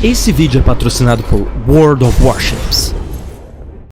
Esse vídeo é patrocinado por World of Warships.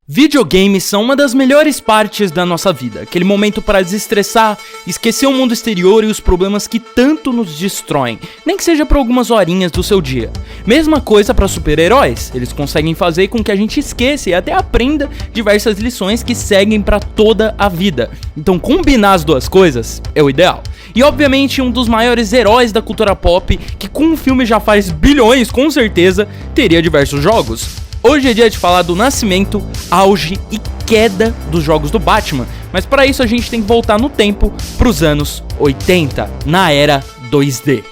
Videogames são uma das melhores partes da nossa vida, aquele momento para desestressar, esquecer o mundo exterior e os problemas que tanto nos destroem, nem que seja por algumas horinhas do seu dia. Mesma coisa para super-heróis, eles conseguem fazer com que a gente esqueça e até aprenda diversas lições que seguem para toda a vida. Então combinar as duas coisas é o ideal. E obviamente um dos maiores heróis da cultura pop, que com um filme já faz bilhões com certeza, teria diversos jogos. Hoje é dia de falar do nascimento, auge e queda dos jogos do Batman, mas para isso a gente tem que voltar no tempo para os anos 80, na era 2D.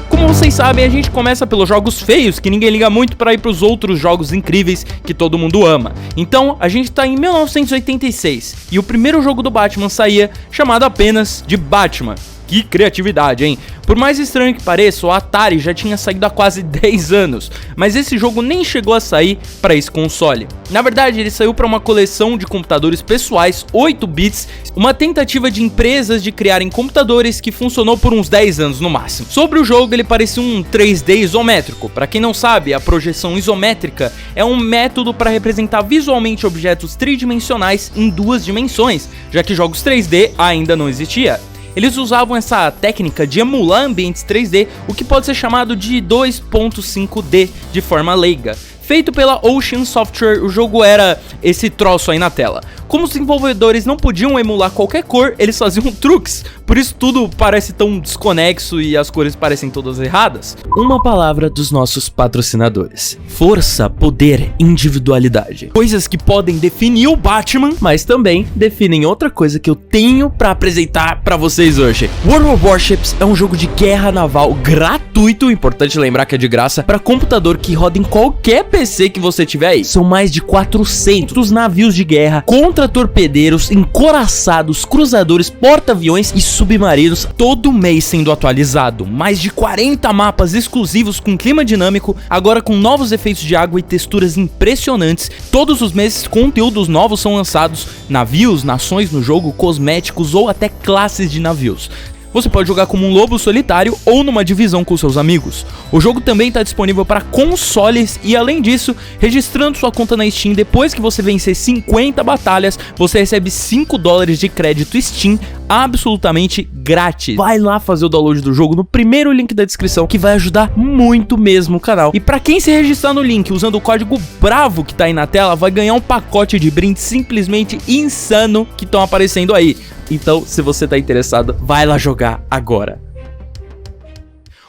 Como vocês sabem, a gente começa pelos jogos feios, que ninguém liga muito, para ir para os outros jogos incríveis que todo mundo ama. Então, a gente tá em 1986, e o primeiro jogo do Batman saía, chamado apenas de Batman. Que criatividade, hein? Por mais estranho que pareça, o Atari já tinha saído há quase 10 anos, mas esse jogo nem chegou a sair para esse console. Na verdade, ele saiu para uma coleção de computadores pessoais 8 bits, uma tentativa de empresas de criarem computadores que funcionou por uns 10 anos no máximo. Sobre o jogo, ele parecia um 3D isométrico. Para quem não sabe, a projeção isométrica é um método para representar visualmente objetos tridimensionais em duas dimensões, já que jogos 3D ainda não existia. Eles usavam essa técnica de emular ambientes 3D, o que pode ser chamado de 2.5D de forma leiga. Feito pela Ocean Software, o jogo era esse troço aí na tela. Como os desenvolvedores não podiam emular qualquer cor, eles faziam truques, por isso tudo parece tão desconexo e as cores parecem todas erradas. Uma palavra dos nossos patrocinadores: força, poder, individualidade. Coisas que podem definir o Batman, mas também definem outra coisa que eu tenho pra apresentar pra vocês hoje. World of Warships é um jogo de guerra naval gratuito, importante lembrar que é de graça, pra computador que roda em qualquer PC que você tiver aí. São mais de 400 navios de guerra contra torpedeiros, encoraçados, cruzadores, porta-aviões e submarinos, todo mês sendo atualizado. Mais de 40 mapas exclusivos com clima dinâmico, agora com novos efeitos de água e texturas impressionantes. Todos os meses conteúdos novos são lançados, navios, nações no jogo, cosméticos ou até classes de navios. Você pode jogar como um lobo solitário ou numa divisão com seus amigos. O jogo também está disponível para consoles e, além disso, registrando sua conta na Steam, depois que você vencer 50 batalhas, você recebe $5 de crédito Steam absolutamente grátis. Vai lá fazer o download do jogo no primeiro link da descrição, que vai ajudar muito mesmo o canal. E para quem se registrar no link usando o código BRAVO que tá aí na tela, vai ganhar um pacote de brinde simplesmente insano que estão aparecendo aí. Então, se você tá interessado, vai lá jogar agora.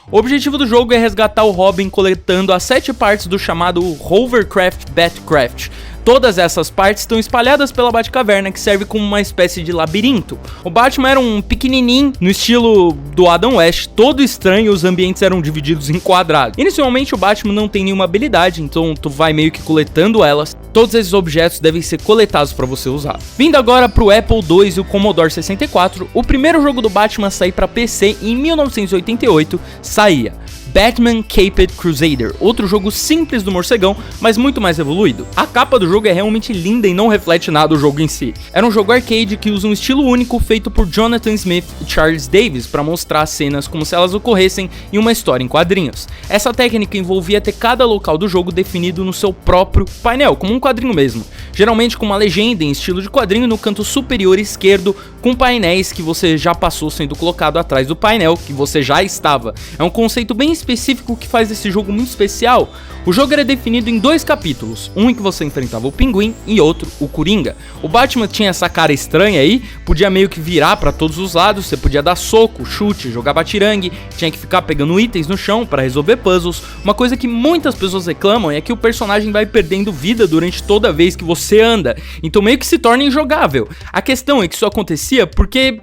O objetivo do jogo é resgatar o Robin coletando as 7 partes do chamado Hovercraft Batcraft. Todas essas partes estão espalhadas pela Batcaverna, que serve como uma espécie de labirinto. O Batman era um pequenininho, no estilo do Adam West, todo estranho, os ambientes eram divididos em quadrados. Inicialmente o Batman não tem nenhuma habilidade, então tu vai meio que coletando elas. Todos esses objetos devem ser coletados para você usar. Vindo agora pro Apple II e o Commodore 64, o primeiro jogo do Batman a sair para PC em 1988 saía Batman Caped Crusader, outro jogo simples do morcegão, mas muito mais evoluído. A capa do jogo é realmente linda e não reflete nada o jogo em si. Era um jogo arcade que usa um estilo único feito por Jonathan Smith e Charles Davis para mostrar as cenas como se elas ocorressem em uma história em quadrinhos. Essa técnica envolvia ter cada local do jogo definido no seu próprio painel, como um quadrinho mesmo, geralmente com uma legenda em estilo de quadrinho no canto superior esquerdo, com painéis que você já passou sendo colocado atrás do painel que você já estava. É um conceito bem específico que faz esse jogo muito especial. O jogo era definido em 2 capítulos, um em que você enfrentava o Pinguim e outro o Coringa. O Batman tinha essa cara estranha aí, podia meio que virar para todos os lados, você podia dar soco, chute, jogar batirangue, tinha que ficar pegando itens no chão para resolver puzzles. Uma coisa que muitas pessoas reclamam é que o personagem vai perdendo vida durante toda vez que você anda, então meio que se torna injogável. A questão é que isso acontecia porque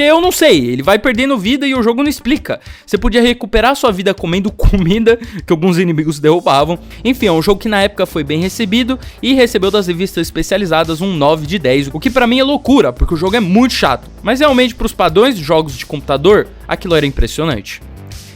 eu não sei, ele vai perdendo vida e o jogo não explica. Você podia recuperar sua vida comendo comida que alguns inimigos derrubavam. Enfim, é um jogo que na época foi bem recebido e recebeu das revistas especializadas um 9 de 10, o que pra mim é loucura, porque o jogo é muito chato. Mas realmente pros padrões de jogos de computador, aquilo era impressionante.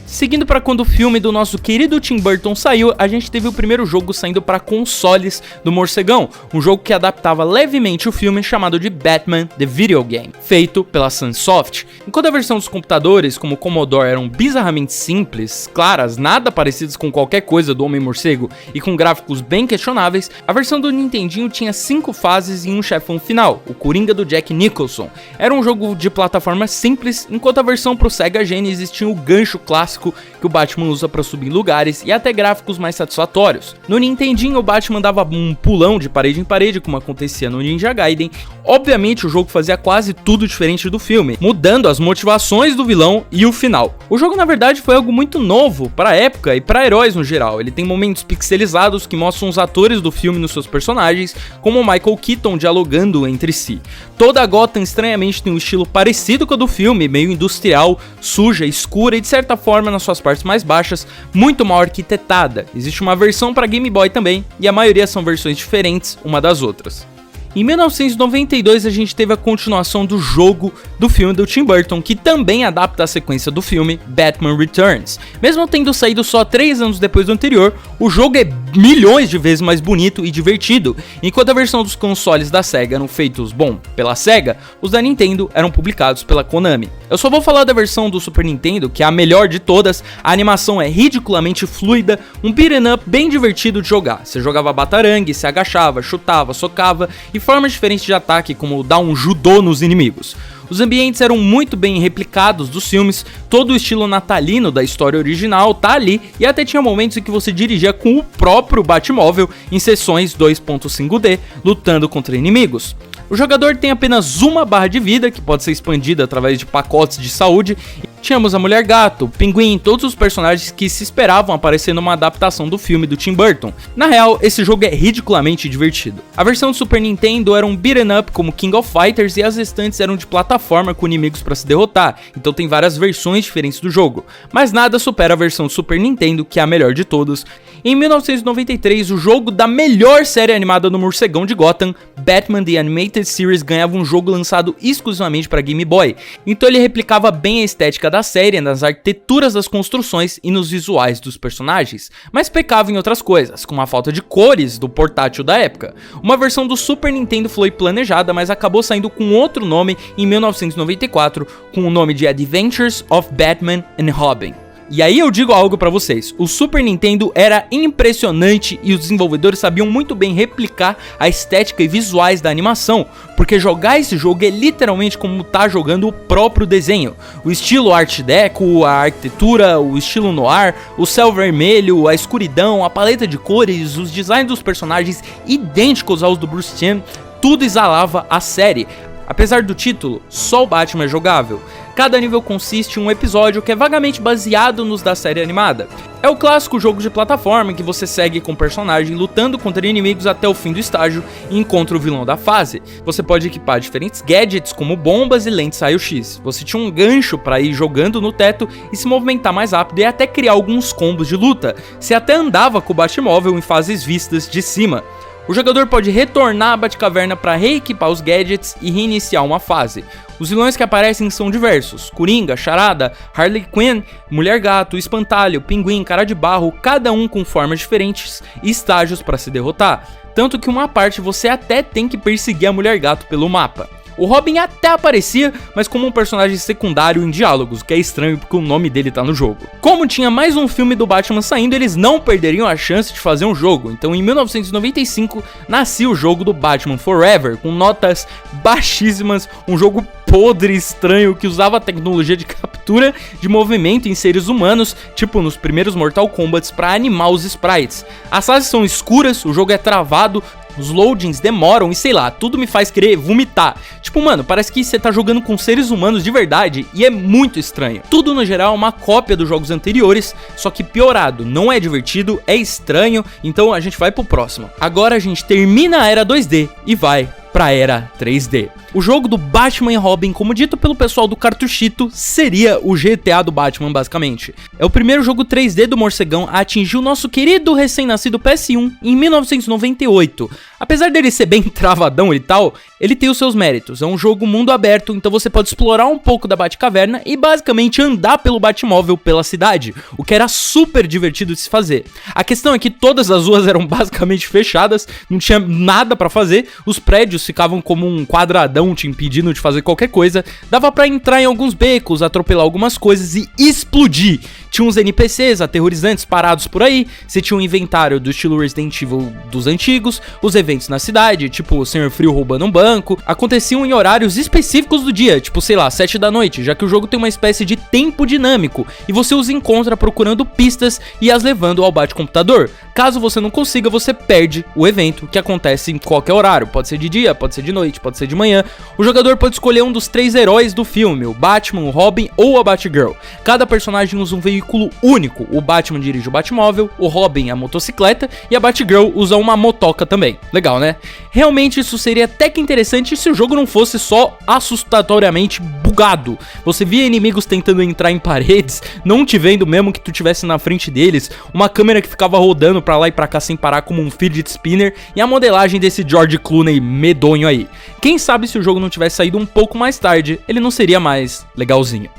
Seguindo para quando o filme do nosso querido Tim Burton saiu, a gente teve o primeiro jogo saindo para consoles do Morcegão, um jogo que adaptava levemente o filme chamado de Batman The Video Game, feito pela Sunsoft. Enquanto a versão dos computadores, como o Commodore, eram bizarramente simples, claras, nada parecidas com qualquer coisa do Homem-Morcego e com gráficos bem questionáveis, a versão do Nintendinho tinha 5 fases e um chefão final, o Coringa do Jack Nicholson. Era um jogo de plataforma simples, enquanto a versão pro Sega Genesis tinha o gancho clássico que o Batman usa para subir lugares e até gráficos mais satisfatórios. No Nintendinho, o Batman dava um pulão de parede em parede, como acontecia no Ninja Gaiden. Obviamente, o jogo fazia quase tudo diferente do filme, mudando as motivações do vilão e o final. O jogo, na verdade, foi algo muito novo para a época e para heróis no geral. Ele tem momentos pixelizados que mostram os atores do filme nos seus personagens, como o Michael Keaton dialogando entre si. Toda a Gotham estranhamente tem um estilo parecido com o do filme, meio industrial, suja, escura e de certa forma nas suas partes mais baixas, muito mal arquitetada. Existe uma versão para Game Boy também, e a maioria são versões diferentes uma das outras. Em 1992 a gente teve a continuação do jogo do filme do Tim Burton, que também adapta a sequência do filme Batman Returns. Mesmo tendo saído só 3 anos depois do anterior, o jogo é milhões de vezes mais bonito e divertido. Enquanto a versão dos consoles da Sega eram feitos, pela Sega, os da Nintendo eram publicados pela Konami. Eu só vou falar da versão do Super Nintendo, que é a melhor de todas. A animação é ridiculamente fluida, um beat'em up bem divertido de jogar. Você jogava batarangue, se agachava, chutava, socava e formas diferentes de ataque, como dar um judô nos inimigos. Os ambientes eram muito bem replicados dos filmes, todo o estilo natalino da história original tá ali, e até tinha momentos em que você dirigia com o próprio Batmóvel em sessões 2.5D, lutando contra inimigos. O jogador tem apenas uma barra de vida, que pode ser expandida através de pacotes de saúde. Tínhamos a Mulher Gato, o Pinguim, todos os personagens que se esperavam aparecer numa adaptação do filme do Tim Burton. Na real, esse jogo é ridiculamente divertido. A versão do Super Nintendo era um beat'em up como King of Fighters e as restantes eram de plataforma com inimigos para se derrotar, então tem várias versões diferentes do jogo. Mas nada supera a versão do Super Nintendo, que é a melhor de todas. Em 1993, o jogo da melhor série animada no Morcegão de Gotham, Batman The Animated Series, ganhava um jogo lançado exclusivamente para Game Boy. Então ele replicava bem a estética da série, nas arquiteturas das construções e nos visuais dos personagens, mas pecava em outras coisas, como a falta de cores do portátil da época. Uma versão do Super Nintendo foi planejada, mas acabou saindo com outro nome em 1994, com o nome de Adventures of Batman and Robin. E aí eu digo algo pra vocês, o Super Nintendo era impressionante e os desenvolvedores sabiam muito bem replicar a estética e visuais da animação, porque jogar esse jogo é literalmente como tá jogando o próprio desenho. O estilo Art Deco, a arquitetura, o estilo noir, o céu vermelho, a escuridão, a paleta de cores, os designs dos personagens idênticos aos do Bruce Timm, tudo exalava a série. Apesar do título, só o Batman é jogável. Cada nível consiste em um episódio que é vagamente baseado nos da série animada. É o clássico jogo de plataforma em que você segue com o personagem lutando contra inimigos até o fim do estágio e encontra o vilão da fase. Você pode equipar diferentes gadgets como bombas e lentes raio-x. Você tinha um gancho para ir jogando no teto e se movimentar mais rápido e até criar alguns combos de luta. Você até andava com o Batmóvel em fases vistas de cima. O jogador pode retornar à Batcaverna para reequipar os gadgets e reiniciar uma fase. Os vilões que aparecem são diversos: Coringa, Charada, Harley Quinn, Mulher Gato, Espantalho, Pinguim, Cara de Barro, cada um com formas diferentes e estágios para se derrotar. Tanto que uma parte você até tem que perseguir a Mulher Gato pelo mapa. O Robin até aparecia, mas como um personagem secundário em diálogos, que é estranho porque o nome dele tá no jogo. Como tinha mais um filme do Batman saindo, eles não perderiam a chance de fazer um jogo. Então em 1995 nascia o jogo do Batman Forever, com notas baixíssimas, um jogo podre, estranho, que usava a tecnologia de captura de movimento em seres humanos, tipo nos primeiros Mortal Kombat, para animar os sprites. As fases são escuras, o jogo é travado, os loadings demoram e sei lá, tudo me faz querer vomitar. Tipo, mano, parece que você tá jogando com seres humanos de verdade e é muito estranho. Tudo no geral é uma cópia dos jogos anteriores, só que piorado. Não é divertido, é estranho, então a gente vai pro próximo. Agora a gente termina a era 2D e vai pra era 3D. O jogo do Batman e Robin, como dito pelo pessoal do Cartuchito, seria o GTA do Batman, basicamente. É o primeiro jogo 3D do Morcegão a atingir o nosso querido recém-nascido PS1 em 1998. Apesar dele ser bem travadão e tal, ele tem os seus méritos. É um jogo mundo aberto, então você pode explorar um pouco da Batcaverna e basicamente andar pelo Batmóvel pela cidade, o que era super divertido de se fazer. A questão é que todas as ruas eram basicamente fechadas, não tinha nada pra fazer, os prédios ficavam como um quadradão te impedindo de fazer qualquer coisa, dava pra entrar em alguns becos, atropelar algumas coisas e explodir. Tinha uns NPCs aterrorizantes parados por aí, você tinha um inventário do estilo Resident Evil dos antigos, os eventos na cidade, tipo o Senhor Frio roubando um banco, aconteciam em horários específicos do dia, tipo sei lá, 7 da noite, já que o jogo tem uma espécie de tempo dinâmico, e você os encontra procurando pistas e as levando ao bate-computador. Caso você não consiga, você perde o evento, que acontece em qualquer horário, pode ser de dia, pode ser de noite, pode ser de manhã. O jogador pode escolher um dos 3 heróis do filme, o Batman, o Robin ou a Batgirl. Cada personagem usa um veículo único, o Batman dirige o Batmóvel, o Robin a motocicleta e a Batgirl usa uma motoca também. Legal, né? Realmente isso seria até que interessante se o jogo não fosse só assustatoriamente bugado. Você via inimigos tentando entrar em paredes, não te vendo mesmo que tu estivesse na frente deles, uma câmera que ficava rodando pra lá e pra cá sem parar como um fidget spinner e a modelagem desse George Clooney medonho aí. Quem sabe se o jogo não tivesse saído um pouco mais tarde, ele não seria mais legalzinho.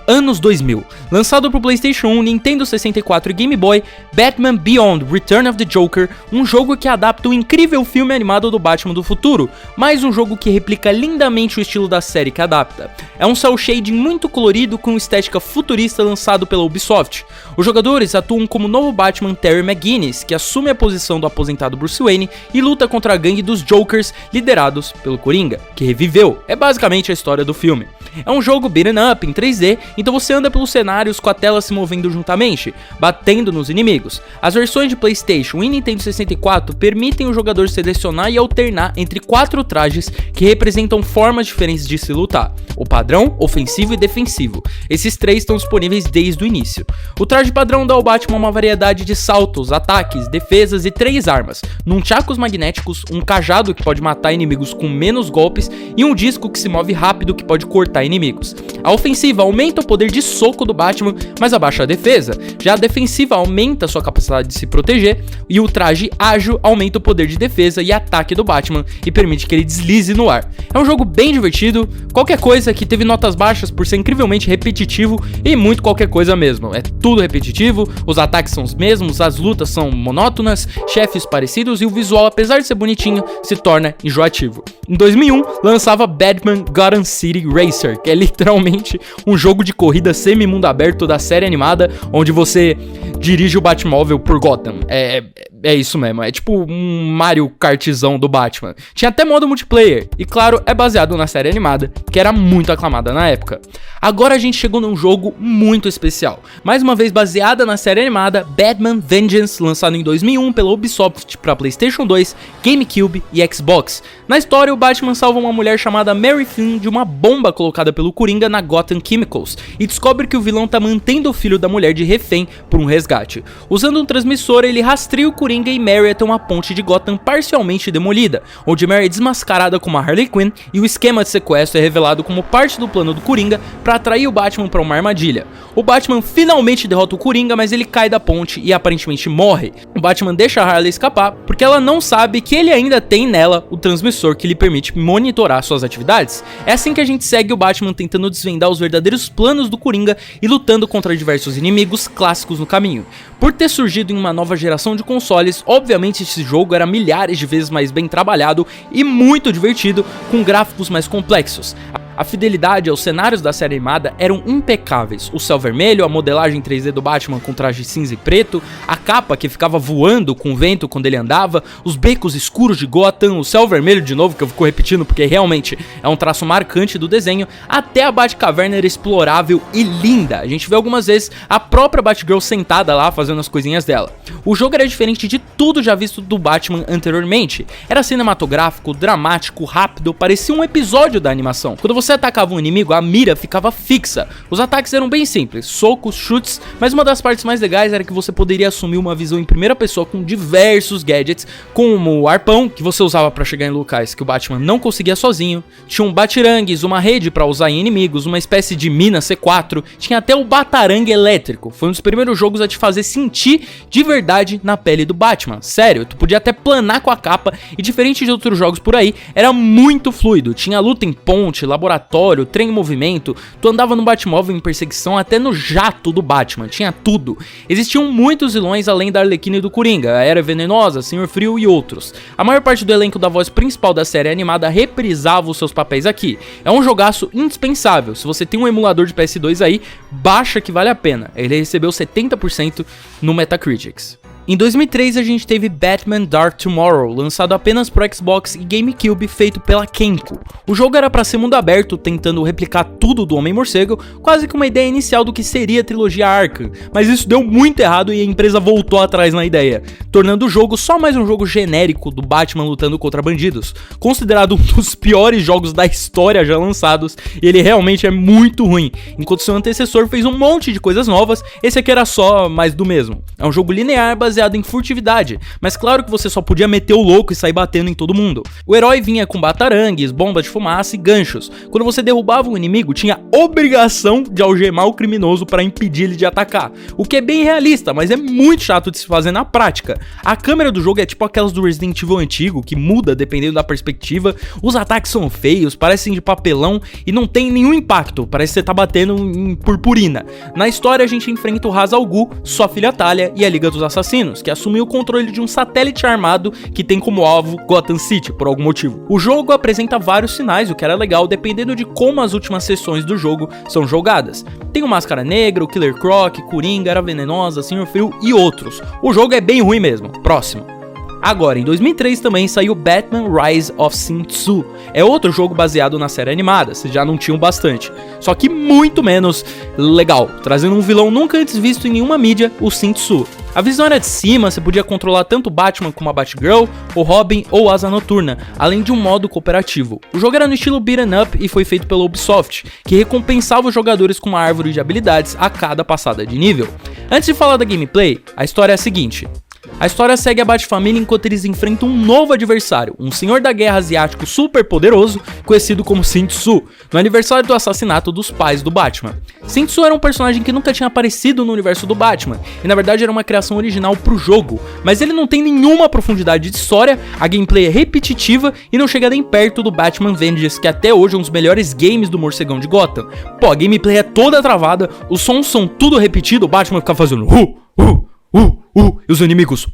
Anos 2000, lançado para o PlayStation 1, Nintendo 64 e Game Boy, Batman Beyond: Return of the Joker, um jogo que adapta o incrível filme animado do Batman do futuro, mais um jogo que replica lindamente o estilo da série que adapta. É um cel shading muito colorido com estética futurista lançado pela Ubisoft. Os jogadores atuam como o novo Batman Terry McGinnis, que assume a posição do aposentado Bruce Wayne e luta contra a gangue dos Jokers liderados pelo Coringa, que reviveu. É basicamente a história do filme. É um jogo beat'em up em 3D, então você anda pelos cenários com a tela se movendo juntamente, batendo nos inimigos. As versões de PlayStation e Nintendo 64 permitem o jogador selecionar e alternar entre 4 trajes que representam formas diferentes de se lutar: o padrão, ofensivo e defensivo. Esses 3 estão disponíveis desde o início. O traje padrão dá ao Batman uma variedade de saltos, ataques, defesas e 3 armas: nunchakus magnéticos, um cajado que pode matar inimigos com menos golpes e um disco que se move rápido que pode cortar inimigos. A ofensiva aumenta o poder de soco do Batman, mas abaixa a defesa. Já a defensiva aumenta sua capacidade de se proteger e o traje ágil aumenta o poder de defesa e ataque do Batman e permite que ele deslize no ar. É um jogo bem divertido, qualquer coisa que teve notas baixas por ser incrivelmente repetitivo e muito qualquer coisa mesmo. É tudo repetitivo, os ataques são os mesmos, as lutas são monótonas, chefes parecidos e o visual, apesar de ser bonitinho, se torna enjoativo. Em 2001, lançava Batman Gotham City Racer, que é literalmente um jogo de corrida semi-mundo aberto da série animada, onde você dirige o Batmóvel por Gotham. É isso mesmo, é tipo um Mario Kartzão do Batman. Tinha até modo multiplayer, e claro, é baseado na série animada, que era muito aclamada na época. Agora a gente chegou num jogo muito especial, mais uma vez baseada na série animada Batman Vengeance, lançado em 2001 pela Ubisoft para PlayStation 2, GameCube e Xbox. Na história, o Batman salva uma mulher chamada Mary Flynn de uma bomba colocada pelo Coringa na Gotham Chemicals e descobre que o vilão tá mantendo o filho da mulher de refém por um resgate. Usando um transmissor, ele rastreia o Coringa e Mary até uma ponte de Gotham parcialmente demolida, onde Mary é desmascarada como a Harley Quinn e o esquema de sequestro é revelado como parte do plano do Coringa para atrair o Batman para uma armadilha. O Batman finalmente derrota o Coringa, mas ele cai da ponte e aparentemente morre. O Batman deixa a Harley escapar porque ela não sabe que ele ainda tem nela o transmissor que lhe permite monitorar suas atividades. É assim que a gente segue o Batman tentando desvendar os verdadeiros planos do Coringa e lutando contra diversos inimigos clássicos no caminho. Por ter surgido em uma nova geração de consoles, obviamente esse jogo era milhares de vezes mais bem trabalhado e muito divertido, com gráficos mais complexos. A fidelidade aos cenários da série animada eram impecáveis. O céu vermelho, a modelagem 3D do Batman com traje cinza e preto, a capa que ficava voando com o vento quando ele andava, os becos escuros de Gotham, o céu vermelho de novo, que eu fico repetindo porque realmente é um traço marcante do desenho, até a Batcaverna era explorável e linda. A gente vê algumas vezes a própria Batgirl sentada lá fazendo as coisinhas dela. O jogo era diferente de tudo já visto do Batman anteriormente. Era cinematográfico, dramático, rápido, parecia um episódio da animação. Quando você você atacava um inimigo, a mira ficava fixa. Os ataques eram bem simples, socos, chutes, mas uma das partes mais legais era que você poderia assumir uma visão em primeira pessoa com diversos gadgets, como o arpão, que você usava para chegar em locais que o Batman não conseguia sozinho, tinha um batirangues, uma rede para usar em inimigos, uma espécie de mina C4, tinha até o batarangue elétrico. Foi um dos primeiros jogos a te fazer sentir de verdade na pele do Batman. Sério, tu podia até planar com a capa e, diferente de outros jogos por aí, era muito fluido. Tinha luta em ponte, laboratório, trem em movimento, tu andava no Batmóvel em perseguição, até no jato do Batman, tinha tudo. Existiam muitos vilões além da Arlequina e do Coringa, a Era Venenosa, Senhor Frio e outros. A maior parte do elenco da voz principal da série animada reprisava os seus papéis aqui. É um jogaço indispensável. Se você tem um emulador de PS2 aí, baixa que vale a pena. Ele recebeu 70% no Metacritic. Em 2003 a gente teve Batman Dark Tomorrow, lançado apenas pro Xbox e GameCube, feito pela Kenko. O jogo era pra ser mundo aberto, tentando replicar tudo do Homem-Morcego, quase que uma ideia inicial do que seria a trilogia Arkham, mas isso deu muito errado e a empresa voltou atrás na ideia, tornando o jogo só mais um jogo genérico do Batman lutando contra bandidos, considerado um dos piores jogos da história já lançados, e ele realmente é muito ruim. Enquanto seu antecessor fez um monte de coisas novas, esse aqui era só mais do mesmo. É um jogo linear baseado em furtividade, mas claro que você só podia meter o louco e sair batendo em todo mundo. O herói vinha com batarangues, bombas de fumaça e ganchos. Quando você derrubava um inimigo, tinha obrigação de algemar o criminoso para impedir ele de atacar, o que é bem realista, mas é muito chato de se fazer na prática. A câmera do jogo é tipo aquelas do Resident Evil antigo, que muda dependendo da perspectiva, os ataques são feios, parecem de papelão e não tem nenhum impacto, parece que você tá batendo em purpurina. Na história a gente enfrenta o Ra's al Ghul, sua filha Talia e a Liga dos Assassinos, que assumiu o controle de um satélite armado que tem como alvo Gotham City, por algum motivo. O jogo apresenta vários sinais, o que era legal, dependendo de como as últimas sessões do jogo são jogadas. Tem o Máscara Negra, o Killer Croc, Coringa, Era Venenosa, Senhor Frio e outros. O jogo é bem ruim mesmo. Próximo. Agora, em 2003 também saiu Batman Rise of Sin Tzu. É outro jogo baseado na série animada, vocês já não tinham bastante. Só que muito menos legal, trazendo um vilão nunca antes visto em nenhuma mídia, o Sin Tzu. A visão era de cima, você podia controlar tanto o Batman como a Batgirl, o Robin ou Asa Noturna, além de um modo cooperativo. O jogo era no estilo beat'em up e foi feito pela Ubisoft, que recompensava os jogadores com uma árvore de habilidades a cada passada de nível. Antes de falar da gameplay, a história é a seguinte. A história segue a Bat-família enquanto eles enfrentam um novo adversário, um senhor da guerra asiático super poderoso, conhecido como Sin Tzu, no aniversário do assassinato dos pais do Batman. Sin Tzu era um personagem que nunca tinha aparecido no universo do Batman, e na verdade era uma criação original pro jogo, mas ele não tem nenhuma profundidade de história, a gameplay é repetitiva e não chega nem perto do Batman Vengeance, que até hoje é um dos melhores games do morcegão de Gotham. Pô, a gameplay é toda travada, os sons são tudo repetido, o Batman fica fazendo e os inimigos,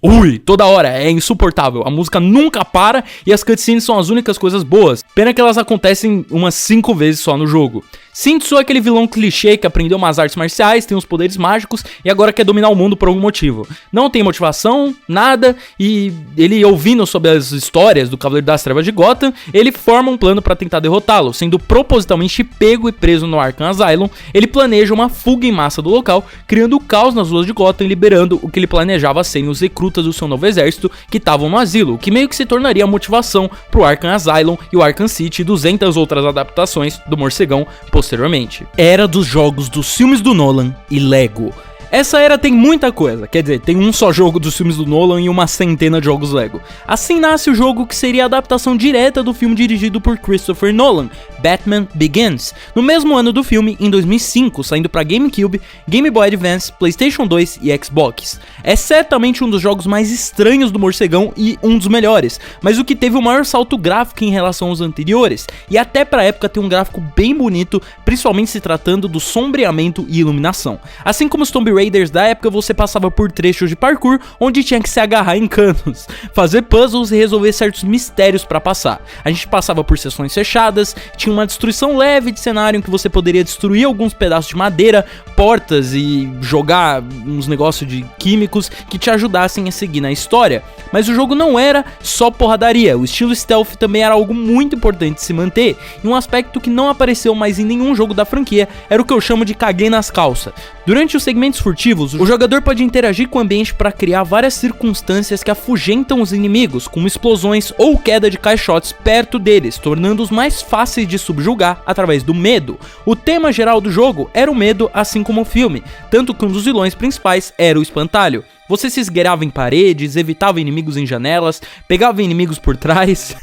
toda hora, é insuportável. A música nunca para e as cutscenes são as únicas coisas boas. Pena que elas acontecem umas 5 vezes só no jogo. Sin Tzu é aquele vilão clichê que aprendeu umas artes marciais, tem uns poderes mágicos e agora quer dominar o mundo por algum motivo. Não tem motivação, nada, e ele ouvindo sobre as histórias do Cavaleiro das Trevas de Gotham, ele forma um plano pra tentar derrotá-lo, sendo propositalmente pego e preso no Arkham Asylum. Ele planeja uma fuga em massa do local, criando caos nas ruas de Gotham e liberando o que ele planejava serem os recrutas do seu novo exército que estavam no asilo, o que meio que se tornaria a motivação pro Arkham Asylum e o Arkham City e 200 outras adaptações do morcegão posteriormente. Era dos jogos dos filmes do Nolan e Lego. Essa era tem muita coisa, quer dizer, tem um só jogo dos filmes do Nolan e uma centena de jogos Lego. Assim nasce o jogo que seria a adaptação direta do filme dirigido por Christopher Nolan, Batman Begins, no mesmo ano do filme, em 2005, saindo para GameCube, Game Boy Advance, PlayStation 2 e Xbox. É certamente um dos jogos mais estranhos do morcegão e um dos melhores, mas o que teve o maior salto gráfico em relação aos anteriores, e até pra época tem um gráfico bem bonito, principalmente se tratando do sombreamento e iluminação. Assim como os Tomb Raiders da época, você passava por trechos de parkour onde tinha que se agarrar em canos, fazer puzzles e resolver certos mistérios pra passar. A gente passava por sessões fechadas, tinha uma destruição leve de cenário em que você poderia destruir alguns pedaços de madeira, portas e jogar uns negócios de químicos que te ajudassem a seguir na história. Mas o jogo não era só porradaria, o estilo stealth também era algo muito importante de se manter, e um aspecto que não apareceu mais em nenhum jogo da franquia era o que eu chamo de caguei nas calças. Durante os segmentos furtivos, furtivos, o jogador pode interagir com o ambiente para criar várias circunstâncias que afugentam os inimigos, como explosões ou queda de caixotes perto deles, tornando-os mais fáceis de subjugar através do medo. O tema geral do jogo era o medo, assim como o filme, tanto que um dos vilões principais era o espantalho. Você se esgueirava em paredes, evitava inimigos em janelas, pegava inimigos por trás...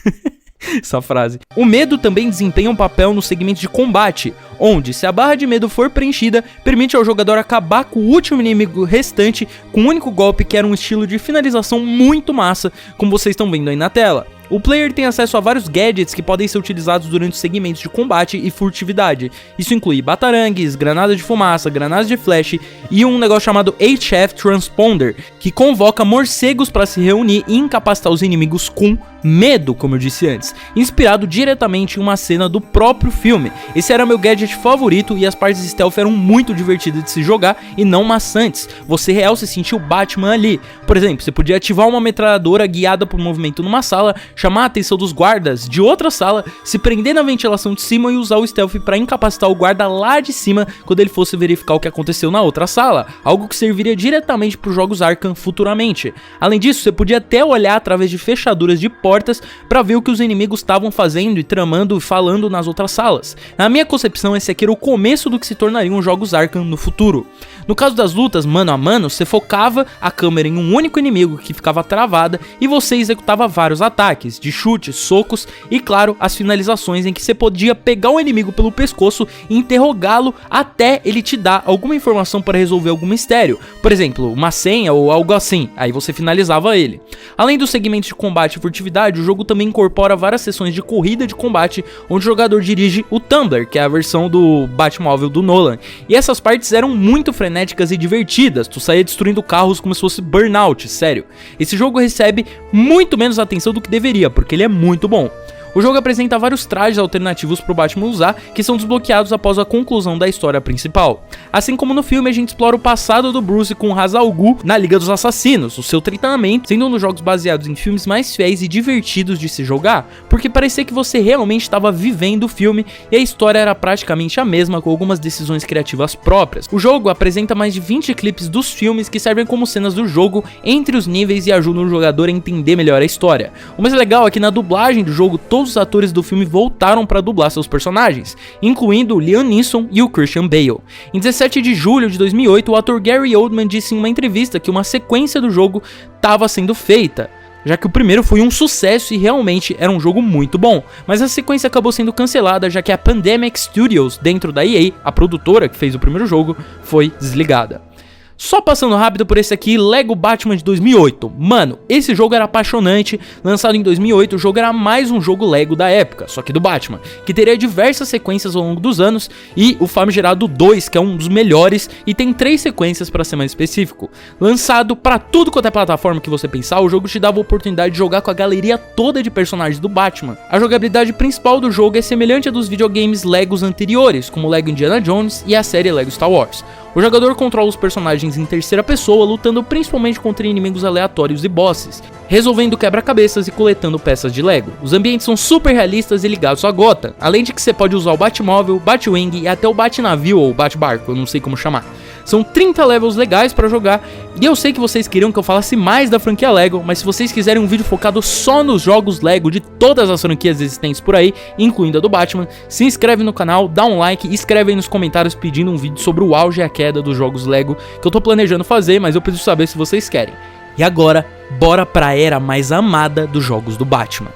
Essa frase. O medo também desempenha um papel no segmento de combate, onde, se a barra de medo for preenchida, permite ao jogador acabar com o último inimigo restante com um único golpe, que era um estilo de finalização muito massa, como vocês estão vendo aí na tela. O player tem acesso a vários gadgets que podem ser utilizados durante os segmentos de combate e furtividade. Isso inclui batarangues, granadas de fumaça, granadas de flash e um negócio chamado HF Transponder, que convoca morcegos para se reunir e incapacitar os inimigos com medo, como eu disse antes, inspirado diretamente em uma cena do próprio filme. Esse era meu gadget favorito e as partes stealth eram muito divertidas de se jogar e não maçantes. Você real se sentiu o Batman ali. Por exemplo, você podia ativar uma metralhadora guiada por movimento numa sala, chamar a atenção dos guardas de outra sala, se prender na ventilação de cima e usar o stealth para incapacitar o guarda lá de cima quando ele fosse verificar o que aconteceu na outra sala, algo que serviria diretamente para os jogos Arkham futuramente. Além disso, você podia até olhar através de fechaduras de portas para ver o que os inimigos estavam fazendo e tramando e falando nas outras salas. Na minha concepção, esse aqui era o começo do que se tornariam os jogos Arkham no futuro. No caso das lutas mano a mano, você focava a câmera em um único inimigo que ficava travada e você executava vários ataques, de chutes, socos e, claro, as finalizações em que você podia pegar o inimigo pelo pescoço e interrogá-lo até ele te dar alguma informação para resolver algum mistério, por exemplo, uma senha ou algo assim, aí você finalizava ele. Além dos segmentos de combate e furtividade, o jogo também incorpora várias sessões de corrida de combate, onde o jogador dirige o Tumbler, que é a versão do Batmóvel do Nolan, e essas partes eram muito frenéticas e divertidas, tu saía destruindo carros como se fosse Burnout, sério. Esse jogo recebe muito menos atenção do que deveria, porque ele é muito bom. O jogo apresenta vários trajes alternativos para o Batman usar, que são desbloqueados após a conclusão da história principal. Assim como no filme, a gente explora o passado do Bruce com Ra's al Ghul na Liga dos Assassinos, o seu treinamento, sendo um dos jogos baseados em filmes mais fiéis e divertidos de se jogar, porque parecia que você realmente estava vivendo o filme e a história era praticamente a mesma, com algumas decisões criativas próprias. O jogo apresenta mais de 20 clipes dos filmes que servem como cenas do jogo entre os níveis e ajudam o jogador a entender melhor a história. O mais legal é que na dublagem do jogo, todos os atores do filme voltaram para dublar seus personagens, incluindo o Liam Neeson e o Christian Bale. Em 17 de julho de 2008, o ator Gary Oldman disse em uma entrevista que uma sequência do jogo estava sendo feita, já que o primeiro foi um sucesso e realmente era um jogo muito bom, mas a sequência acabou sendo cancelada, já que a Pandemic Studios, dentro da EA, a produtora que fez o primeiro jogo, foi desligada. Só passando rápido por esse aqui, Lego Batman de 2008. Mano, esse jogo era apaixonante. Lançado em 2008, o jogo era mais um jogo Lego da época, só que do Batman, que teria diversas sequências ao longo dos anos, e o famigerado 2, que é um dos melhores, e tem 3 sequências para ser mais específico. Lançado para tudo quanto é plataforma que você pensar, o jogo te dava a oportunidade de jogar com a galeria toda de personagens do Batman. A jogabilidade principal do jogo é semelhante à dos videogames Legos anteriores, como o Lego Indiana Jones e a série Lego Star Wars. O jogador controla os personagens em terceira pessoa, lutando principalmente contra inimigos aleatórios e bosses, resolvendo quebra-cabeças e coletando peças de Lego. Os ambientes são super realistas e ligados a Gotham, além de que você pode usar o Batmóvel, Batwing e até o Batnavio ou Batbarco, eu não sei como chamar. São 30 levels legais pra jogar, e eu sei que vocês queriam que eu falasse mais da franquia Lego, mas se vocês quiserem um vídeo focado só nos jogos Lego de todas as franquias existentes por aí, incluindo a do Batman, se inscreve no canal, dá um like e escreve aí nos comentários pedindo um vídeo sobre o auge e a queda dos jogos Lego, que eu tô planejando fazer, mas eu preciso saber se vocês querem. E agora, bora pra era mais amada dos jogos do Batman.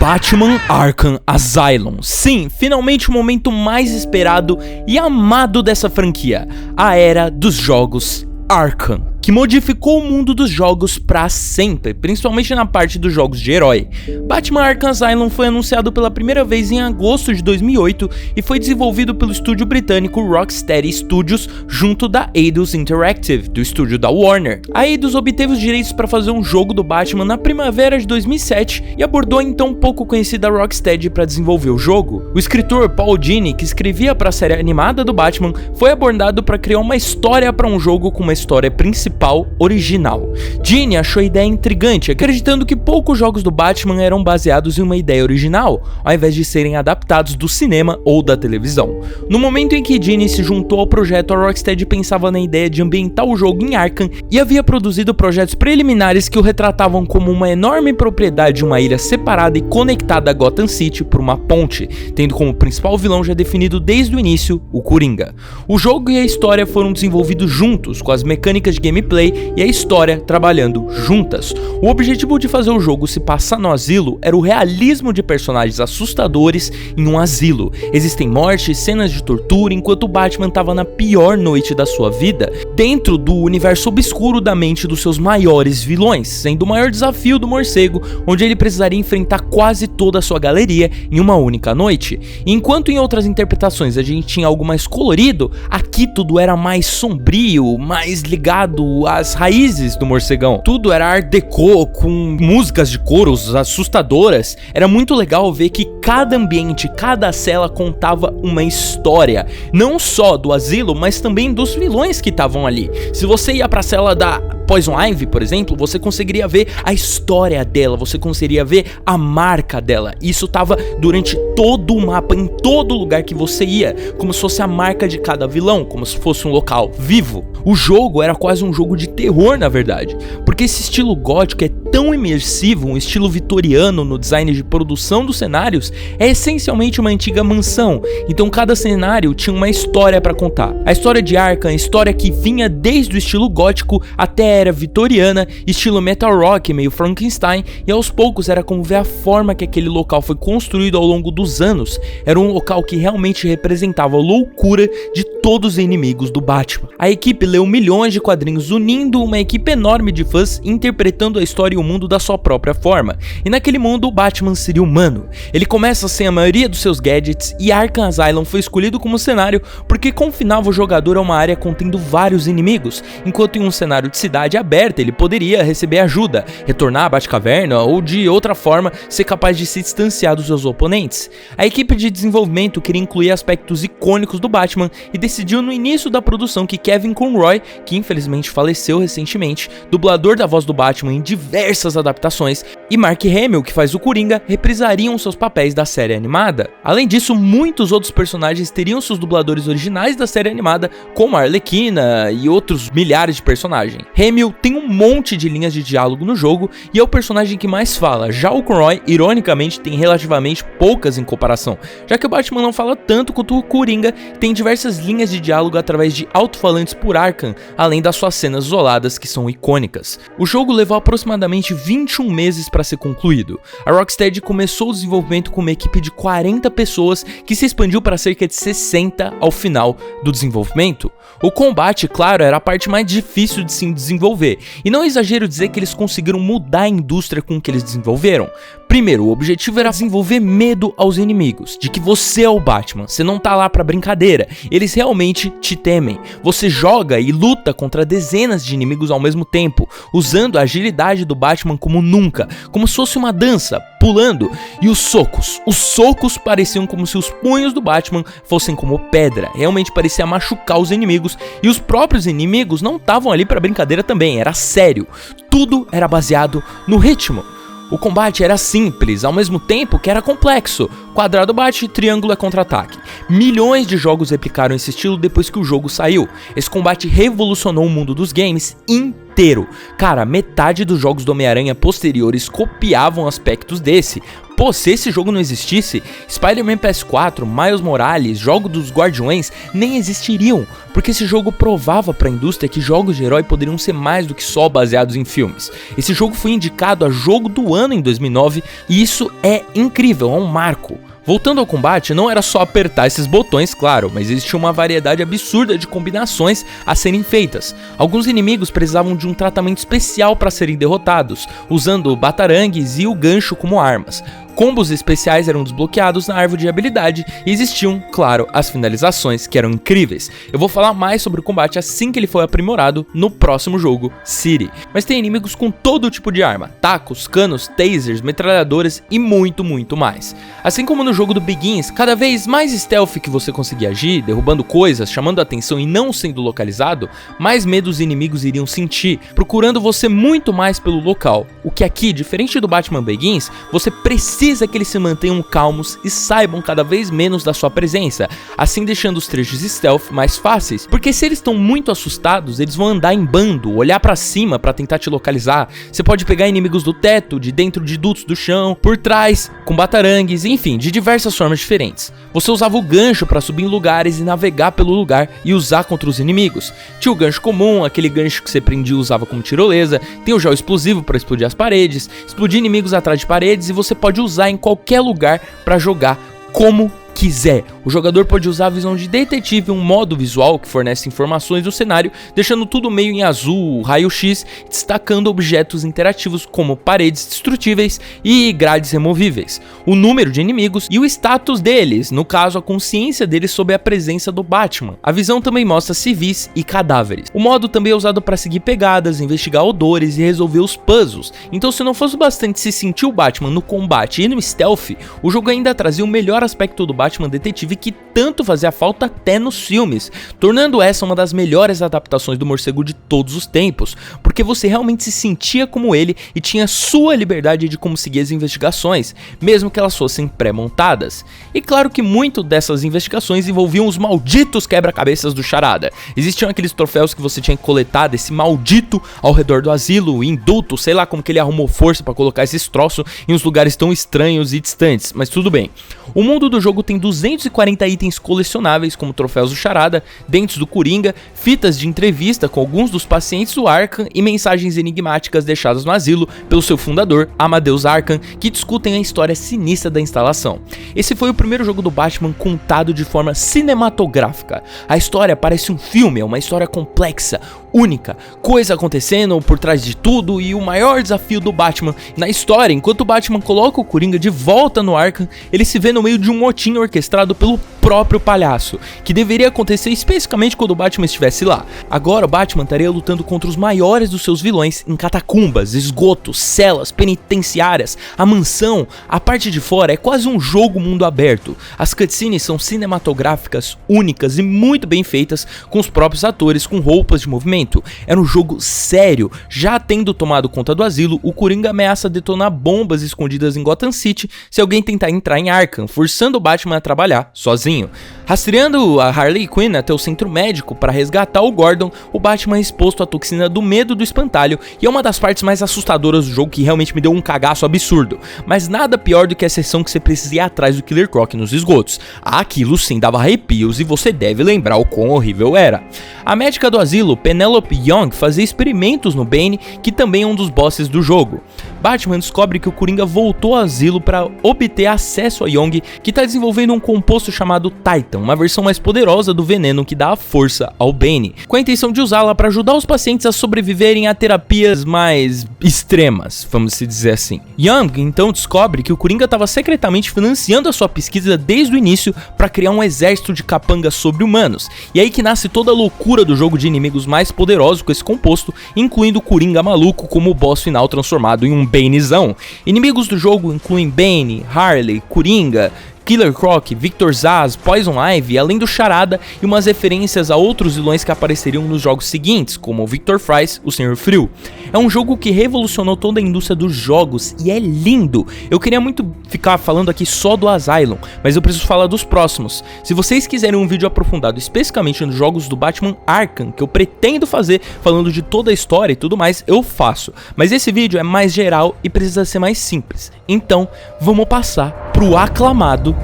Batman Arkham Asylum. Sim, finalmente o momento mais esperado e amado dessa franquia, a era dos jogos Arkham, que modificou o mundo dos jogos pra sempre, principalmente na parte dos jogos de herói. Batman Arkham Asylum foi anunciado pela primeira vez em agosto de 2008 e foi desenvolvido pelo estúdio britânico Rocksteady Studios junto da Eidos Interactive, do estúdio da Warner. A Eidos obteve os direitos para fazer um jogo do Batman na primavera de 2007 e abordou a então pouco conhecida Rocksteady para desenvolver o jogo. O escritor Paul Dini, que escrevia para a série animada do Batman, foi abordado para criar uma história para um jogo com uma história principal original. Dini achou a ideia intrigante, acreditando que poucos jogos do Batman eram baseados em uma ideia original, ao invés de serem adaptados do cinema ou da televisão. No momento em que Dini se juntou ao projeto, a Rocksteady pensava na ideia de ambientar o jogo em Arkham e havia produzido projetos preliminares que o retratavam como uma enorme propriedade de uma ilha separada e conectada a Gotham City por uma ponte, tendo como principal vilão já definido desde o início o Coringa. O jogo e a história foram desenvolvidos juntos, com as mecânicas de gameplay e a história trabalhando juntas. O objetivo de fazer o jogo se passar no asilo era o realismo de personagens assustadores em um asilo. Existem mortes, cenas de tortura, enquanto o Batman estava na pior noite da sua vida, dentro do universo obscuro da mente dos seus maiores vilões, sendo o maior desafio do morcego, onde ele precisaria enfrentar quase toda a sua galeria em uma única noite. E enquanto em outras interpretações a gente tinha algo mais colorido, aqui tudo era mais sombrio, mais ligado às raízes do morcegão. Tudo era art déco, com músicas de coros assustadoras. Era muito legal ver que cada ambiente, cada cela contava uma história, não só do asilo, mas também dos vilões que estavam ali. Se você ia pra cela da Poison Ivy, por exemplo, você conseguiria ver a história dela, você conseguiria ver a marca dela. Isso tava durante todo o mapa, em todo lugar que você ia, como se fosse a marca de cada vilão, como se fosse um local vivo. O jogo era quase um jogo de terror, na verdade, porque esse estilo gótico é tão imersivo, um estilo vitoriano no design de produção dos cenários, é essencialmente uma antiga mansão, então cada cenário tinha uma história para contar. A história de Arkham, a história que vinha desde o estilo gótico até a era vitoriana, estilo metal rock, meio Frankenstein, e aos poucos era como ver a forma que aquele local foi construído ao longo dos anos. Era um local que realmente representava a loucura de todos os inimigos do Batman. A equipe leu milhões de quadrinhos, unindo uma equipe enorme de fãs, interpretando a história e o mundo da sua própria forma. E naquele mundo o Batman seria humano. Ele começa sem a maioria dos seus gadgets, e Arkham Asylum foi escolhido como cenário porque confinava o jogador a uma área contendo vários inimigos, enquanto em um cenário de cidade aberta ele poderia receber ajuda, retornar à Batcaverna ou de outra forma ser capaz de se distanciar dos seus oponentes. A equipe de desenvolvimento queria incluir aspectos icônicos do Batman e decidiu no início da produção que Kevin Conroy, que infelizmente faleceu recentemente, dublador da voz do Batman em diversas adaptações, e Mark Hamill, que faz o Coringa, reprisariam seus papéis da série animada. Além disso, muitos outros personagens teriam seus dubladores originais da série animada, como a Arlequina e outros milhares de personagens. Hamill tem um monte de linhas de diálogo no jogo e é o personagem que mais fala, já o Conroy, ironicamente, tem relativamente poucas em comparação, já que o Batman não fala tanto quanto o Coringa, tem diversas linhas de diálogo através de alto-falantes por Arkham, além das suas cenas isoladas que são icônicas. O jogo levou aproximadamente 21 meses para ser concluído. A Rocksteady começou o desenvolvimento com uma equipe de 40 pessoas que se expandiu para cerca de 60 ao final do desenvolvimento. O combate, claro, era a parte mais difícil de se desenvolver, e não é exagero dizer que eles conseguiram mudar a indústria com o que eles desenvolveram. Primeiro, o objetivo era desenvolver medo aos inimigos, de que você é o Batman, você não tá lá pra brincadeira, eles realmente te temem. Você joga e luta contra dezenas de inimigos ao mesmo tempo, usando a agilidade do Batman como nunca, como se fosse uma dança, pulando, e os socos pareciam como se os punhos do Batman fossem como pedra, realmente parecia machucar os inimigos, e os próprios inimigos não estavam ali pra brincadeira também, era sério, tudo era baseado no ritmo. O combate era simples, ao mesmo tempo que era complexo. Quadrado bate, triângulo é contra-ataque. Milhões de jogos replicaram esse estilo depois que o jogo saiu. Esse combate revolucionou o mundo dos games inteiro. Cara, metade dos jogos do Homem-Aranha posteriores copiavam aspectos desse. Pô, se esse jogo não existisse, Spider-Man PS4, Miles Morales, Jogo dos Guardiões nem existiriam, porque esse jogo provava para a indústria que jogos de herói poderiam ser mais do que só baseados em filmes. Esse jogo foi indicado a Jogo do Ano em 2009 e isso é incrível, é um marco. Voltando ao combate, não era só apertar esses botões, claro, mas existia uma variedade absurda de combinações a serem feitas. Alguns inimigos precisavam de um tratamento especial para serem derrotados, usando batarangues e o gancho como armas. Combos especiais eram desbloqueados na árvore de habilidade e existiam, claro, as finalizações, que eram incríveis. Eu vou falar mais sobre o combate assim que ele foi aprimorado no próximo jogo, City. Mas tem inimigos com todo tipo de arma, tacos, canos, tasers, metralhadoras e muito mais. Assim como no jogo do Begins, cada vez mais stealth que você conseguia agir, derrubando coisas, chamando a atenção e não sendo localizado, mais medo os inimigos iriam sentir, procurando você muito mais pelo local. O que aqui, diferente do Batman Begins, você precisa que eles se mantenham calmos e saibam cada vez menos da sua presença, assim deixando os trechos stealth mais fáceis, porque se eles estão muito assustados, eles vão andar em bando, olhar pra cima pra tentar te localizar. Você pode pegar inimigos do teto, de dentro de dutos do chão, por trás, com batarangues, enfim, de diversas formas diferentes. Você usava o gancho pra subir em lugares e navegar pelo lugar e usar contra os inimigos. Tinha o gancho comum, aquele gancho que você prendia e usava como tirolesa, tem o gel explosivo pra explodir as paredes, explodir inimigos atrás de paredes, e você pode usar em qualquer lugar para jogar como quiser. O jogador pode usar a visão de detetive, um modo visual que fornece informações do cenário, deixando tudo meio em azul, raio-x, destacando objetos interativos como paredes destrutíveis e grades removíveis, o número de inimigos e o status deles, no caso a consciência deles sobre a presença do Batman. A visão também mostra civis e cadáveres. O modo também é usado para seguir pegadas, investigar odores e resolver os puzzles. Então, se não fosse bastante se sentir o Batman no combate e no stealth, o jogo ainda trazia o melhor aspecto do Batman detetive que tanto fazia falta até nos filmes, tornando essa uma das melhores adaptações do morcego de todos os tempos, porque você realmente se sentia como ele e tinha sua liberdade de como seguir as investigações, mesmo que elas fossem pré-montadas. E claro que muito dessas investigações envolviam os malditos quebra-cabeças do Charada. Existiam aqueles troféus que você tinha que coletar desse maldito ao redor do asilo, indulto, sei lá como que ele arrumou força pra colocar esses troços em uns lugares tão estranhos e distantes, mas tudo bem. O mundo do jogo tem 240 itens colecionáveis, como troféus do Charada, dentes do Coringa, fitas de entrevista com alguns dos pacientes do Arkham e mensagens enigmáticas deixadas no asilo pelo seu fundador, Amadeus Arkham, que discutem a história sinistra da instalação. Esse foi o primeiro jogo do Batman contado de forma cinematográfica. A história parece um filme, é uma história complexa, única, coisa acontecendo por trás de tudo, e o maior desafio do Batman na história, enquanto o Batman coloca o Coringa de volta no Arkham, ele se vê no meio de um motim orquestrado pelo próprio palhaço, que deveria acontecer especificamente quando o Batman estivesse lá. Agora o Batman estaria lutando contra os maiores dos seus vilões em catacumbas, esgotos, celas, penitenciárias, a mansão, a parte de fora é quase um jogo mundo aberto. As cutscenes são cinematográficas, únicas e muito bem feitas, com os próprios atores com roupas de movimento. Era um jogo sério. Já tendo tomado conta do asilo, o Coringa ameaça detonar bombas escondidas em Gotham City se alguém tentar entrar em Arkham, forçando o Batman a trabalhar sozinho. Rastreando a Harley Quinn até o centro médico para resgatar o Gordon, o Batman é exposto à toxina do medo do espantalho, e é uma das partes mais assustadoras do jogo que realmente me deu um cagaço absurdo. Mas nada pior do que a sessão que você precisa ir atrás do Killer Croc nos esgotos. Aquilo sim dava arrepios e você deve lembrar o quão horrível era. A médica do asilo, Penelope Young, fazia experimentos no Bane, que também é um dos bosses do jogo. Batman descobre que o Coringa voltou ao asilo para obter acesso a Young, que está desenvolvendo um composto chamado Titan, uma versão mais poderosa do veneno que dá a força ao Bane, com a intenção de usá-la para ajudar os pacientes a sobreviverem a terapias mais extremas, vamos se dizer assim. Young então descobre que o Coringa estava secretamente financiando a sua pesquisa desde o início para criar um exército de capangas sobre-humanos, e aí que nasce toda a loucura do jogo de inimigos mais poderosos com esse composto, incluindo o Coringa maluco como o boss final transformado em um Banezão. Inimigos do jogo incluem Bane, Harley, Coringa, Killer Croc, Victor Zsasz, Poison Ivy, além do Charada e umas referências a outros vilões que apareceriam nos jogos seguintes, como o Victor Fries, o Senhor Frio. É um jogo que revolucionou toda a indústria dos jogos e é lindo. Eu queria muito ficar falando aqui só do Asylum, mas eu preciso falar dos próximos. Se vocês quiserem um vídeo aprofundado especificamente nos jogos do Batman Arkham, que eu pretendo fazer falando de toda a história e tudo mais, eu faço. Mas esse vídeo é mais geral e precisa ser mais simples. Então, vamos passar pro aclamado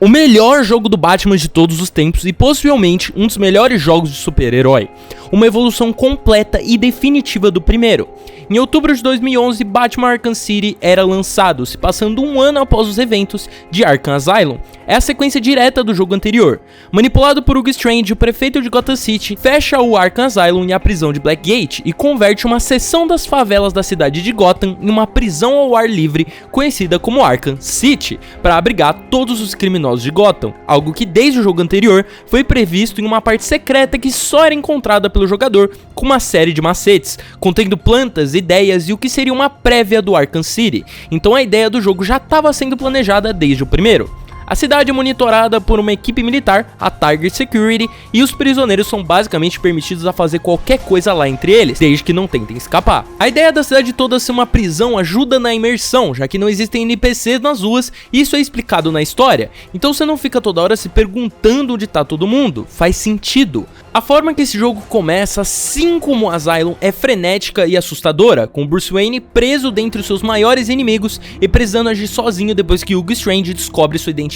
o melhor jogo do Batman de todos os tempos e possivelmente um dos melhores jogos de super-herói. Uma evolução completa e definitiva do primeiro. Em outubro de 2011, Batman Arkham City era lançado, se passando um ano após os eventos de Arkham Asylum. É a sequência direta do jogo anterior. Manipulado por Hugo Strange, o prefeito de Gotham City fecha o Arkham Asylum e a prisão de Blackgate e converte uma seção das favelas da cidade de Gotham em uma prisão ao ar livre conhecida como Arkham City, para abrigar todos os criminosos de Gotham, algo que desde o jogo anterior foi previsto em uma parte secreta que só era encontrada pelo jogador com uma série de macetes, contendo plantas, ideias e o que seria uma prévia do Arkham City. Então a ideia do jogo já estava sendo planejada desde o primeiro. A cidade é monitorada por uma equipe militar, a Tiger Security, e os prisioneiros são basicamente permitidos a fazer qualquer coisa lá entre eles, desde que não tentem escapar. A ideia da cidade toda ser uma prisão ajuda na imersão, já que não existem NPCs nas ruas, e isso é explicado na história, então você não fica toda hora se perguntando onde tá todo mundo, faz sentido. A forma que esse jogo começa, assim como o Asylum, é frenética e assustadora, com Bruce Wayne preso dentre os seus maiores inimigos e precisando agir sozinho depois que Hugo Strange descobre sua identidade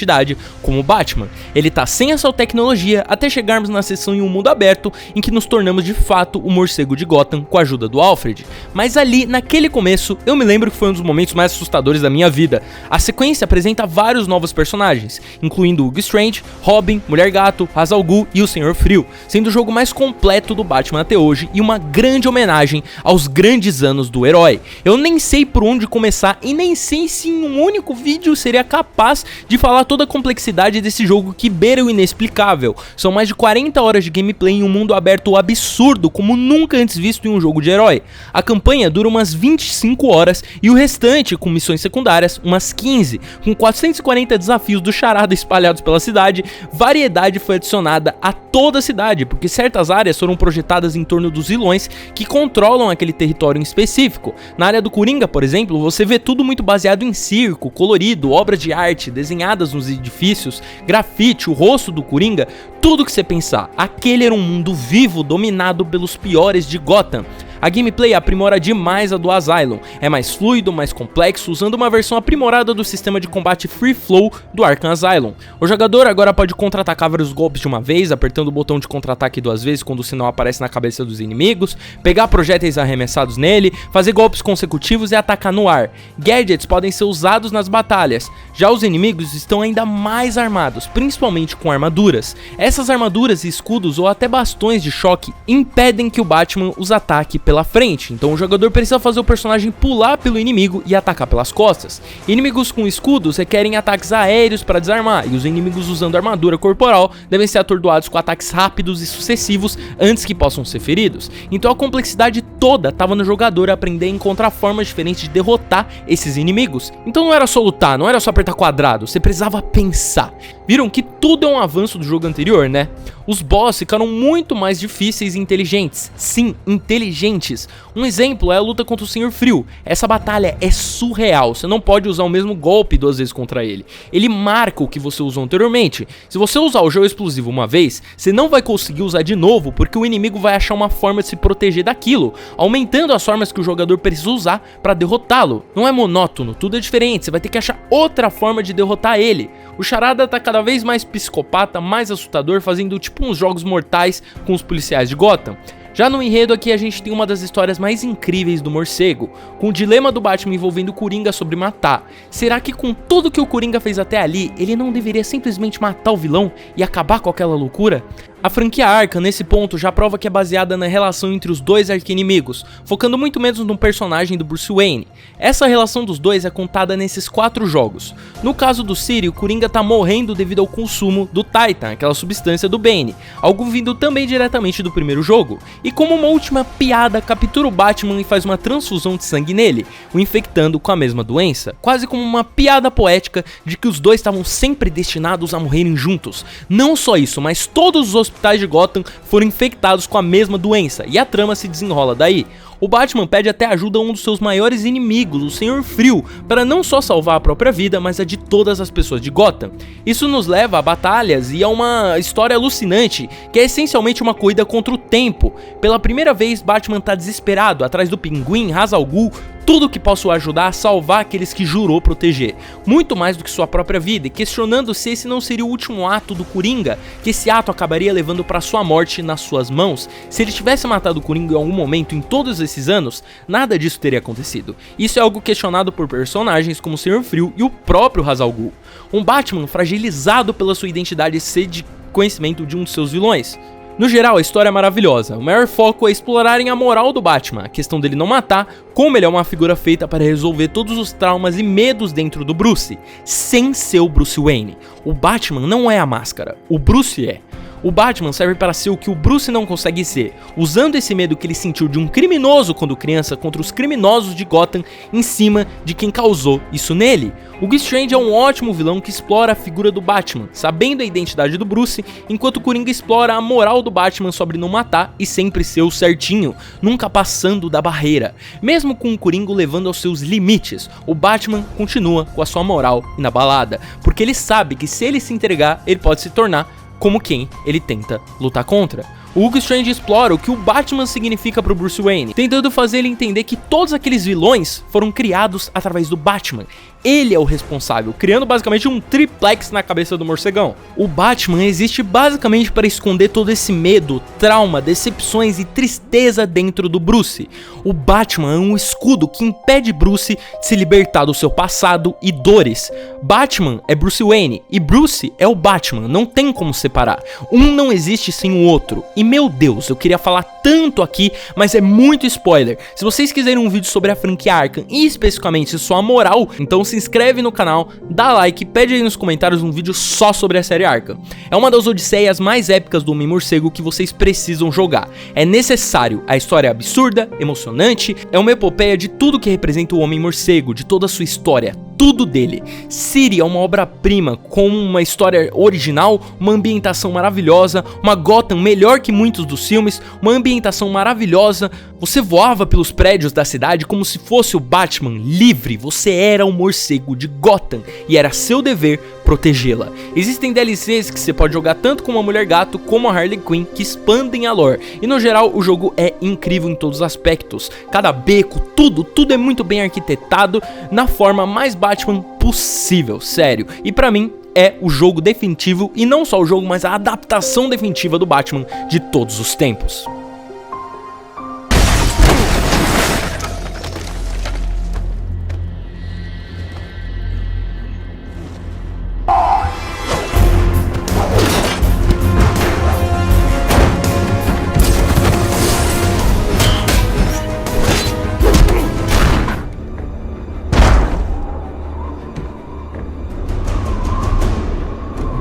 como Batman. Ele tá sem essa tecnologia até chegarmos na seção em um mundo aberto em que nos tornamos de fato o morcego de Gotham com a ajuda do Alfred. Mas ali, naquele começo, eu me lembro que foi um dos momentos mais assustadores da minha vida. A sequência apresenta vários novos personagens, incluindo Hugo Strange, Robin, Mulher-Gato, Ra's al Ghul e o Senhor Frio, sendo o jogo mais completo do Batman até hoje e uma grande homenagem aos grandes anos do herói. Eu nem sei por onde começar e nem sei se em um único vídeo seria capaz de falar toda a complexidade desse jogo que beira o inexplicável. São mais de 40 horas de gameplay em um mundo aberto absurdo como nunca antes visto em um jogo de herói. A campanha dura umas 25 horas e o restante, com missões secundárias, umas 15, com 440 desafios do Charada espalhados pela cidade. Variedade foi adicionada a toda a cidade, porque certas áreas foram projetadas em torno dos vilões que controlam aquele território em específico. Na área do Coringa, por exemplo, você vê tudo muito baseado em circo, colorido, obras de arte, desenhadas nos edifícios, grafite, o rosto do Coringa, tudo que você pensar. Aquele era um mundo vivo dominado pelos piores de Gotham. A gameplay aprimora demais a do Asylum, é mais fluido, mais complexo, usando uma versão aprimorada do sistema de combate Free Flow do Arkham Asylum. O jogador agora pode contra-atacar vários golpes de uma vez, apertando o botão de contra-ataque 2 vezes quando o sinal aparece na cabeça dos inimigos, pegar projéteis arremessados nele, fazer golpes consecutivos e atacar no ar. Gadgets podem ser usados nas batalhas, já os inimigos estão ainda mais armados, principalmente com armaduras. Essas armaduras e escudos ou até bastões de choque impedem que o Batman os ataque pela frente, então o jogador precisa fazer o personagem pular pelo inimigo e atacar pelas costas. Inimigos com escudos requerem ataques aéreos para desarmar, e os inimigos usando armadura corporal devem ser atordoados com ataques rápidos e sucessivos antes que possam ser feridos. Então a complexidade toda estava no jogador aprender a encontrar formas diferentes de derrotar esses inimigos. Então não era só lutar, não era só apertar quadrado, você precisava pensar. Viram que tudo é um avanço do jogo anterior, né? Os boss ficaram muito mais difíceis e inteligentes. Sim, inteligentes. Um exemplo é a luta contra o Senhor Frio. Essa batalha é surreal, você não pode usar o mesmo golpe 2 vezes contra ele. Ele marca o que você usou anteriormente. Se você usar o gel explosivo uma vez, você não vai conseguir usar de novo, porque o inimigo vai achar uma forma de se proteger daquilo, aumentando as formas que o jogador precisa usar para derrotá-lo. Não é monótono, tudo é diferente, você vai ter que achar outra forma de derrotar ele. O Charada tá cada vez mais psicopata, mais assustador, fazendo tipo uns jogos mortais com os policiais de Gotham. Já no enredo aqui a gente tem uma das histórias mais incríveis do morcego, com o dilema do Batman envolvendo o Coringa sobre matar. Será que com tudo que o Coringa fez até ali, ele não deveria simplesmente matar o vilão e acabar com aquela loucura? A franquia Arkham, nesse ponto, já prova que é baseada na relação entre os dois arqui-inimigos, focando muito menos no personagem do Bruce Wayne. Essa relação dos dois é contada nesses 4 jogos. No caso do City, o Coringa tá morrendo devido ao consumo do Titan, aquela substância do Bane, algo vindo também diretamente do primeiro jogo. E como uma última piada, captura o Batman e faz uma transfusão de sangue nele, o infectando com a mesma doença, quase como uma piada poética de que os dois estavam sempre destinados a morrerem juntos. Não só isso, mas todos os hospitais de Gotham foram infectados com a mesma doença, e a trama se desenrola daí. O Batman pede até ajuda a um dos seus maiores inimigos, o Senhor Frio, para não só salvar a própria vida, mas a de todas as pessoas de Gotham. Isso nos leva a batalhas e a uma história alucinante, que é essencialmente uma corrida contra o tempo. Pela primeira vez, Batman tá desesperado, atrás do Pinguim, Ra's al Ghul, tudo que possa o ajudar a salvar aqueles que jurou proteger, muito mais do que sua própria vida, e questionando se esse não seria o último ato do Coringa, que esse ato acabaria levando para sua morte nas suas mãos. Se ele tivesse matado o Coringa em algum momento em todos esses anos, nada disso teria acontecido. Isso é algo questionado por personagens como o Senhor Frio e o próprio Ra's al Ghul, um Batman fragilizado pela sua identidade e sede de conhecimento de um de seus vilões. No geral, a história é maravilhosa. O maior foco é explorarem a moral do Batman, a questão dele não matar, como ele é uma figura feita para resolver todos os traumas e medos dentro do Bruce, sem ser o Bruce Wayne. O Batman não é a máscara, o Bruce é. O Batman serve para ser o que o Bruce não consegue ser, usando esse medo que ele sentiu de um criminoso quando criança contra os criminosos de Gotham em cima de quem causou isso nele. Hugo Strange é um ótimo vilão que explora a figura do Batman, sabendo a identidade do Bruce, enquanto o Coringa explora a moral do Batman sobre não matar e sempre ser o certinho, nunca passando da barreira. Mesmo com o Coringa levando aos seus limites, o Batman continua com a sua moral inabalada, porque ele sabe que se ele se entregar, ele pode se tornar como quem ele tenta lutar contra. O Hugo Strange explora o que o Batman significa para o Bruce Wayne, tentando fazer ele entender que todos aqueles vilões foram criados através do Batman. Ele é o responsável, criando basicamente um triplex na cabeça do morcegão. O Batman existe basicamente para esconder todo esse medo, trauma, decepções e tristeza dentro do Bruce. O Batman é um escudo que impede Bruce de se libertar do seu passado e dores. Batman é Bruce Wayne e Bruce é o Batman, não tem como separar. Um não existe sem o outro. E meu Deus, eu queria falar tanto aqui, mas é muito spoiler. Se vocês quiserem um vídeo sobre a franquia Arkham e especificamente sua moral, então se inscreve no canal, dá like e pede aí nos comentários um vídeo só sobre a série Arkham. É uma das odisseias mais épicas do Homem-Morcego que vocês precisam jogar. É necessário, a história é absurda, emocionante, é uma epopeia de tudo que representa o Homem-Morcego, de toda a sua história, tudo dele. City é uma obra-prima, com uma história original, uma ambientação maravilhosa, uma Gotham melhor que muitos dos filmes, uma ambientação maravilhosa. Você voava pelos prédios da cidade como se fosse o Batman livre, você era o morcego de Gotham e era seu dever protegê-la. Existem DLCs que você pode jogar tanto com uma Mulher Gato como a Harley Quinn, que expandem a lore, e no geral o jogo é incrível em todos os aspectos. Cada beco, tudo é muito bem arquitetado na forma mais Batman possível, sério. E pra mim é o jogo definitivo, e não só o jogo, mas a adaptação definitiva do Batman de todos os tempos.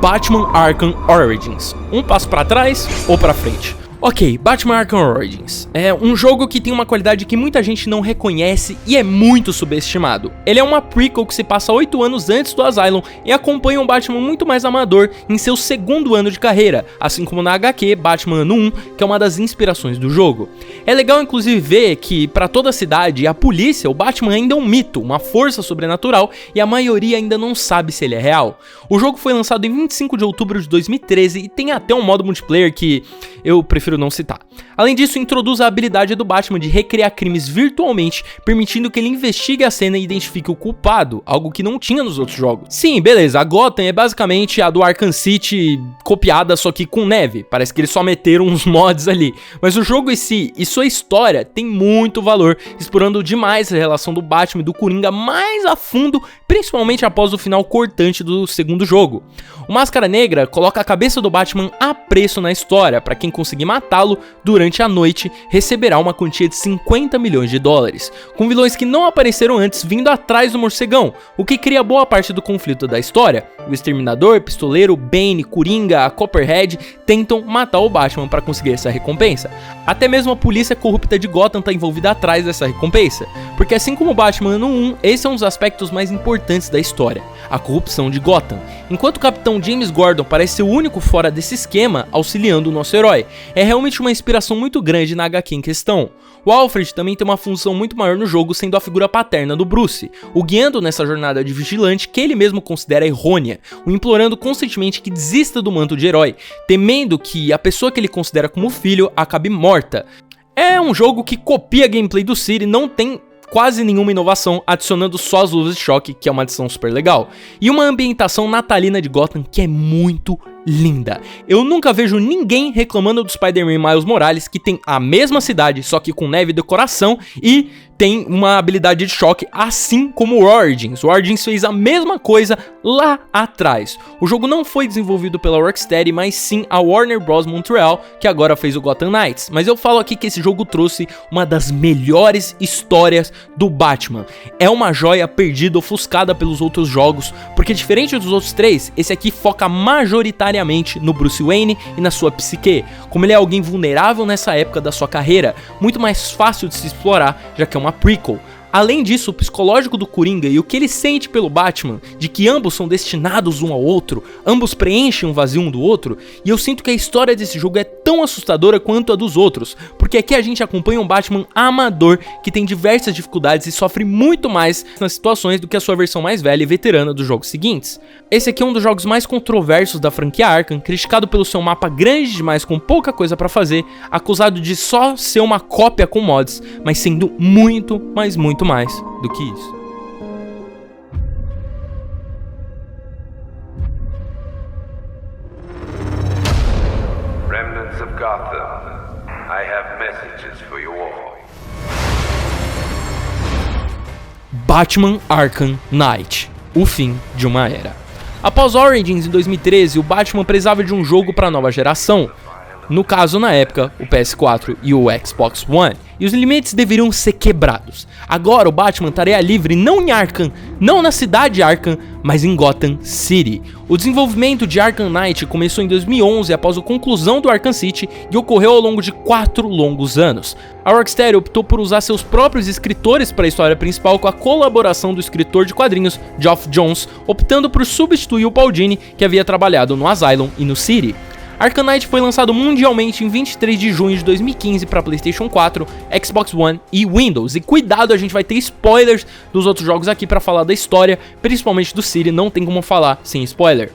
Batman Arkham Origins. Um passo para trás ou para frente? Ok, Batman Arkham Origins é um jogo que tem uma qualidade que muita gente não reconhece e é muito subestimado. Ele é uma prequel que se passa 8 anos antes do Asylum e acompanha um Batman muito mais amador em seu segundo ano de carreira, assim como na HQ Batman Ano 1, que é uma das inspirações do jogo. É legal inclusive ver que para toda a cidade e a polícia, o Batman ainda é um mito, uma força sobrenatural, e a maioria ainda não sabe se ele é real. O jogo foi lançado em 25 de outubro de 2013 e tem até um modo multiplayer que eu prefiro não citar. Além disso, introduz a habilidade do Batman de recriar crimes virtualmente, permitindo que ele investigue a cena e identifique o culpado, algo que não tinha nos outros jogos. Sim, beleza, a Gotham é basicamente a do Arkham City copiada, só que com neve. Parece que eles só meteram uns mods ali. Mas o jogo em si e sua história tem muito valor, explorando demais a relação do Batman e do Coringa mais a fundo, principalmente após o final cortante do segundo jogo. O Máscara Negra coloca a cabeça do Batman a preço na história. Para quem conseguir matá-lo durante a noite, receberá uma quantia de 50 milhões de dólares, com vilões que não apareceram antes vindo atrás do morcegão, o que cria boa parte do conflito da história. O Exterminador, Pistoleiro, Bane, Coringa, a Copperhead tentam matar o Batman para conseguir essa recompensa. Até mesmo a polícia corrupta de Gotham está envolvida atrás dessa recompensa, porque assim como o Batman Ano 1, esse é um dos aspectos mais importantes da história, a corrupção de Gotham. Enquanto o Capitão James Gordon parece ser o único fora desse esquema, auxiliando o nosso herói, é realmente uma inspiração muito grande na HQ em questão. O Alfred também tem uma função muito maior no jogo, sendo a figura paterna do Bruce, o guiando nessa jornada de vigilante que ele mesmo considera errônea, o implorando constantemente que desista do manto de herói, temendo que a pessoa que ele considera como filho acabe morta. É um jogo que copia a gameplay do City, não tem quase nenhuma inovação, adicionando só as luzes de choque, que é uma adição super legal, e uma ambientação natalina de Gotham que é muito linda. Eu nunca vejo ninguém reclamando do Spider-Man Miles Morales, que tem a mesma cidade, só que com neve e decoração, e tem uma habilidade de choque, assim como o Origins. O Origins fez a mesma coisa lá atrás. O jogo não foi desenvolvido pela Rocksteady, mas sim a Warner Bros. Montreal, que agora fez o Gotham Knights. Mas eu falo aqui que esse jogo trouxe uma das melhores histórias do Batman. É uma joia perdida, ofuscada pelos outros jogos, porque diferente dos outros três, esse aqui foca majoritariamente no Bruce Wayne e na sua psique. Como ele é alguém vulnerável nessa época da sua carreira, muito mais fácil de se explorar, já que é uma prequel. Além disso, o psicológico do Coringa e o que ele sente pelo Batman, de que ambos são destinados um ao outro, ambos preenchem um vazio um do outro, e eu sinto que a história desse jogo é tão assustadora quanto a dos outros, porque aqui a gente acompanha um Batman amador que tem diversas dificuldades e sofre muito mais nas situações do que a sua versão mais velha e veterana dos jogos seguintes. Esse aqui é um dos jogos mais controversos da franquia Arkham, criticado pelo seu mapa grande demais com pouca coisa pra fazer, acusado de só ser uma cópia com mods, mas sendo muito, mas muito mais do que isso. Remnants of Gotham, I have messages for you all. Batman Arkham Knight, o fim de uma era. Após Origins em 2013, o Batman precisava de um jogo para a nova geração. No caso, na época, o PS4 e o Xbox One, e os limites deveriam ser quebrados. Agora o Batman estaria livre não em Arkham, não na cidade Arkham, mas em Gotham City. O desenvolvimento de Arkham Knight começou em 2011 após a conclusão do Arkham City e ocorreu ao longo de 4 longos anos. A Rocksteady optou por usar seus próprios escritores para a história principal com a colaboração do escritor de quadrinhos Geoff Johns, optando por substituir o Paul Dini, que havia trabalhado no Asylum e no City. Arkham Knight foi lançado mundialmente em 23 de junho de 2015 para PlayStation 4, Xbox One e Windows. E cuidado, a gente vai ter spoilers dos outros jogos aqui para falar da história, principalmente do City, não tem como falar sem spoiler.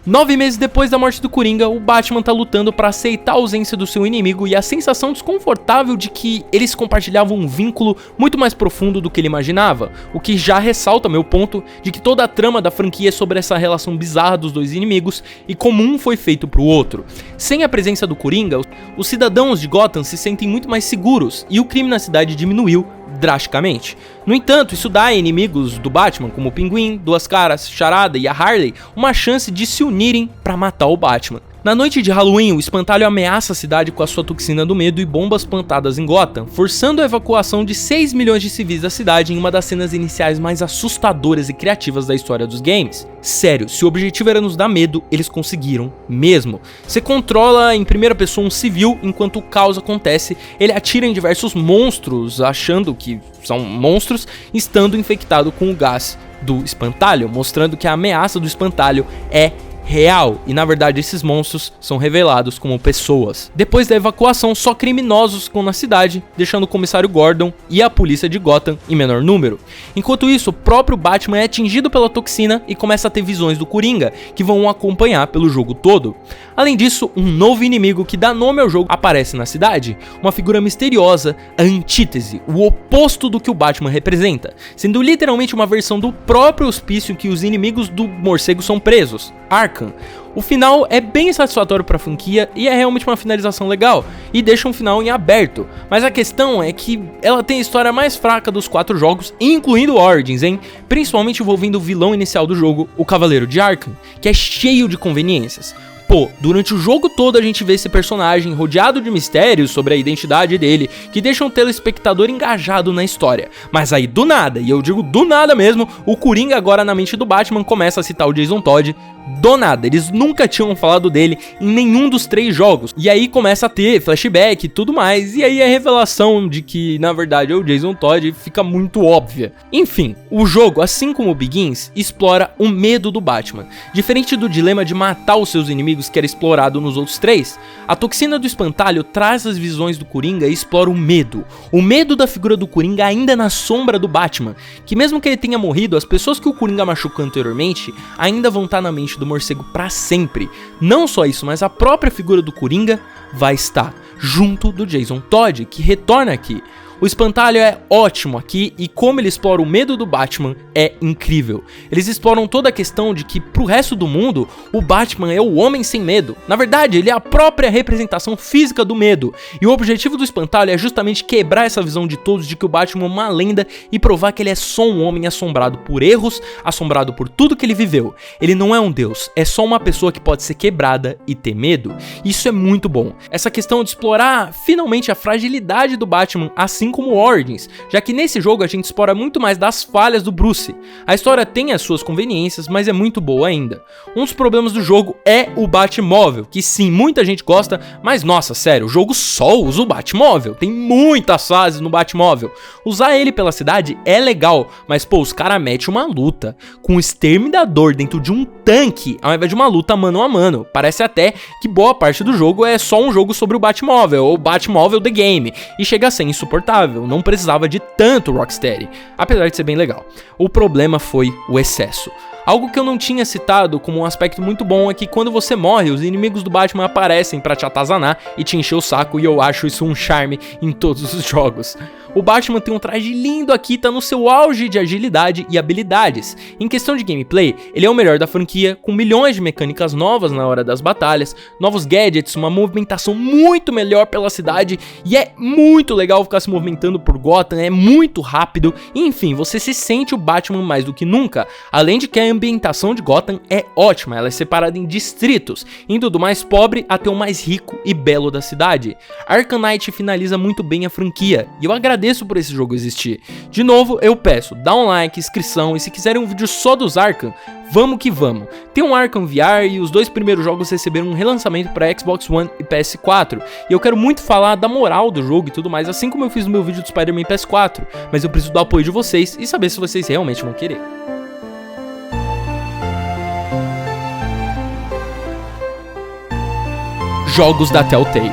9 meses depois da morte do Coringa, o Batman tá lutando para aceitar a ausência do seu inimigo e a sensação desconfortável de que eles compartilhavam um vínculo muito mais profundo do que ele imaginava, o que já ressalta meu ponto de que toda a trama da franquia é sobre essa relação bizarra dos dois inimigos e como um foi feito pro outro. Sem a presença do Coringa, os cidadãos de Gotham se sentem muito mais seguros e o crime na cidade diminuiu drasticamente. No entanto, isso dá a inimigos do Batman, como o Pinguim, Duas Caras, Charada e a Harley, uma chance de se unirem para matar o Batman. Na noite de Halloween, o espantalho ameaça a cidade com a sua toxina do medo e bombas plantadas em Gotham, forçando a evacuação de 6 milhões de civis da cidade em uma das cenas iniciais mais assustadoras e criativas da história dos games. Sério, se o objetivo era nos dar medo, eles conseguiram mesmo. Você controla em primeira pessoa um civil enquanto o caos acontece, ele atira em diversos monstros, achando que são monstros, estando infectado com o gás do espantalho, mostrando que a ameaça do espantalho é real, e na verdade esses monstros são revelados como pessoas. Depois da evacuação, só criminosos ficam na cidade, deixando o comissário Gordon e a polícia de Gotham em menor número. Enquanto isso, o próprio Batman é atingido pela toxina e começa a ter visões do Coringa, que vão o acompanhar pelo jogo todo. Além disso, um novo inimigo que dá nome ao jogo aparece na cidade, uma figura misteriosa, a antítese, o oposto do que o Batman representa, sendo literalmente uma versão do próprio hospício em que os inimigos do morcego são presos, Arkham. O final é bem satisfatório para a franquia e é realmente uma finalização legal, e deixa um final em aberto, mas a questão é que ela tem a história mais fraca dos 4 jogos, incluindo Origins, hein? Principalmente envolvendo o vilão inicial do jogo, o Cavaleiro de Arkham, que é cheio de conveniências. Pô, durante o jogo todo a gente vê esse personagem rodeado de mistérios sobre a identidade dele, que deixam o telespectador engajado na história. Mas aí do nada, e eu digo do nada mesmo, o Coringa agora na mente do Batman começa a citar o Jason Todd. Do nada, eles nunca tinham falado dele em nenhum dos 3 jogos. E aí começa a ter flashback e tudo mais, e aí a revelação de que na verdade é o Jason Todd fica muito óbvia. Enfim, o jogo, assim como o Begins, explora o medo do Batman. Diferente do dilema de matar os seus inimigos que era explorado nos outros 3, a toxina do espantalho traz as visões do Coringa e explora o medo. O medo da figura do Coringa ainda na sombra do Batman, que mesmo que ele tenha morrido, as pessoas que o Coringa machucou anteriormente ainda vão estar na mente do morcego pra sempre. Não só isso, mas a própria figura do Coringa vai estar junto do Jason Todd, que retorna aqui. O espantalho é ótimo aqui e como ele explora o medo do Batman é incrível. Eles exploram toda a questão de que pro resto do mundo, o Batman é o homem sem medo. Na verdade, ele é a própria representação física do medo. E o objetivo do espantalho é justamente quebrar essa visão de todos de que o Batman é uma lenda e provar que ele é só um homem assombrado por erros, assombrado por tudo que ele viveu. Ele não é um deus, é só uma pessoa que pode ser quebrada e ter medo. Isso é muito bom. Essa questão de explorar finalmente a fragilidade do Batman, assim como Origins, já que nesse jogo a gente explora muito mais das falhas do Bruce. A história tem as suas conveniências, mas é muito boa ainda. Um dos problemas do jogo é o Batmóvel, que sim, muita gente gosta, mas nossa, sério, o jogo só usa o Batmóvel. Tem muitas fases no Batmóvel. Usar ele pela cidade é legal, mas pô, os caras metem uma luta com o Exterminador dentro de um tanque, ao invés de uma luta mano a mano. Parece até que boa parte do jogo é só um jogo sobre o Batmóvel, ou Batmóvel The Game, e chega a ser insuportável, não precisava de tanto Rocksteady, apesar de ser bem legal. O problema foi o excesso. Algo que eu não tinha citado como um aspecto muito bom é que quando você morre, os inimigos do Batman aparecem pra te atazanar e te encher o saco, e eu acho isso um charme em todos os jogos. O Batman tem um traje lindo aqui, tá no seu auge de agilidade e habilidades. Em questão de gameplay, ele é o melhor da franquia, com milhões de mecânicas novas na hora das batalhas, novos gadgets, uma movimentação muito melhor pela cidade, e é muito legal ficar se movimentando por Gotham, é muito rápido, enfim, você se sente o Batman mais do que nunca, além de que a ambientação de Gotham é ótima, ela é separada em distritos, indo do mais pobre até o mais rico e belo da cidade. Arkham Knight finaliza muito bem a franquia, e eu agradeço por esse jogo existir. De novo, eu peço, dá um like, inscrição, e se quiserem um vídeo só dos Arkham, vamos que vamos. Tem um Arkham VR e os dois primeiros jogos receberam um relançamento para Xbox One e PS4, e eu quero muito falar da moral do jogo e tudo mais, assim como eu fiz no meu vídeo do Spider-Man PS4, mas eu preciso do apoio de vocês e saber se vocês realmente vão querer. Jogos da Telltale.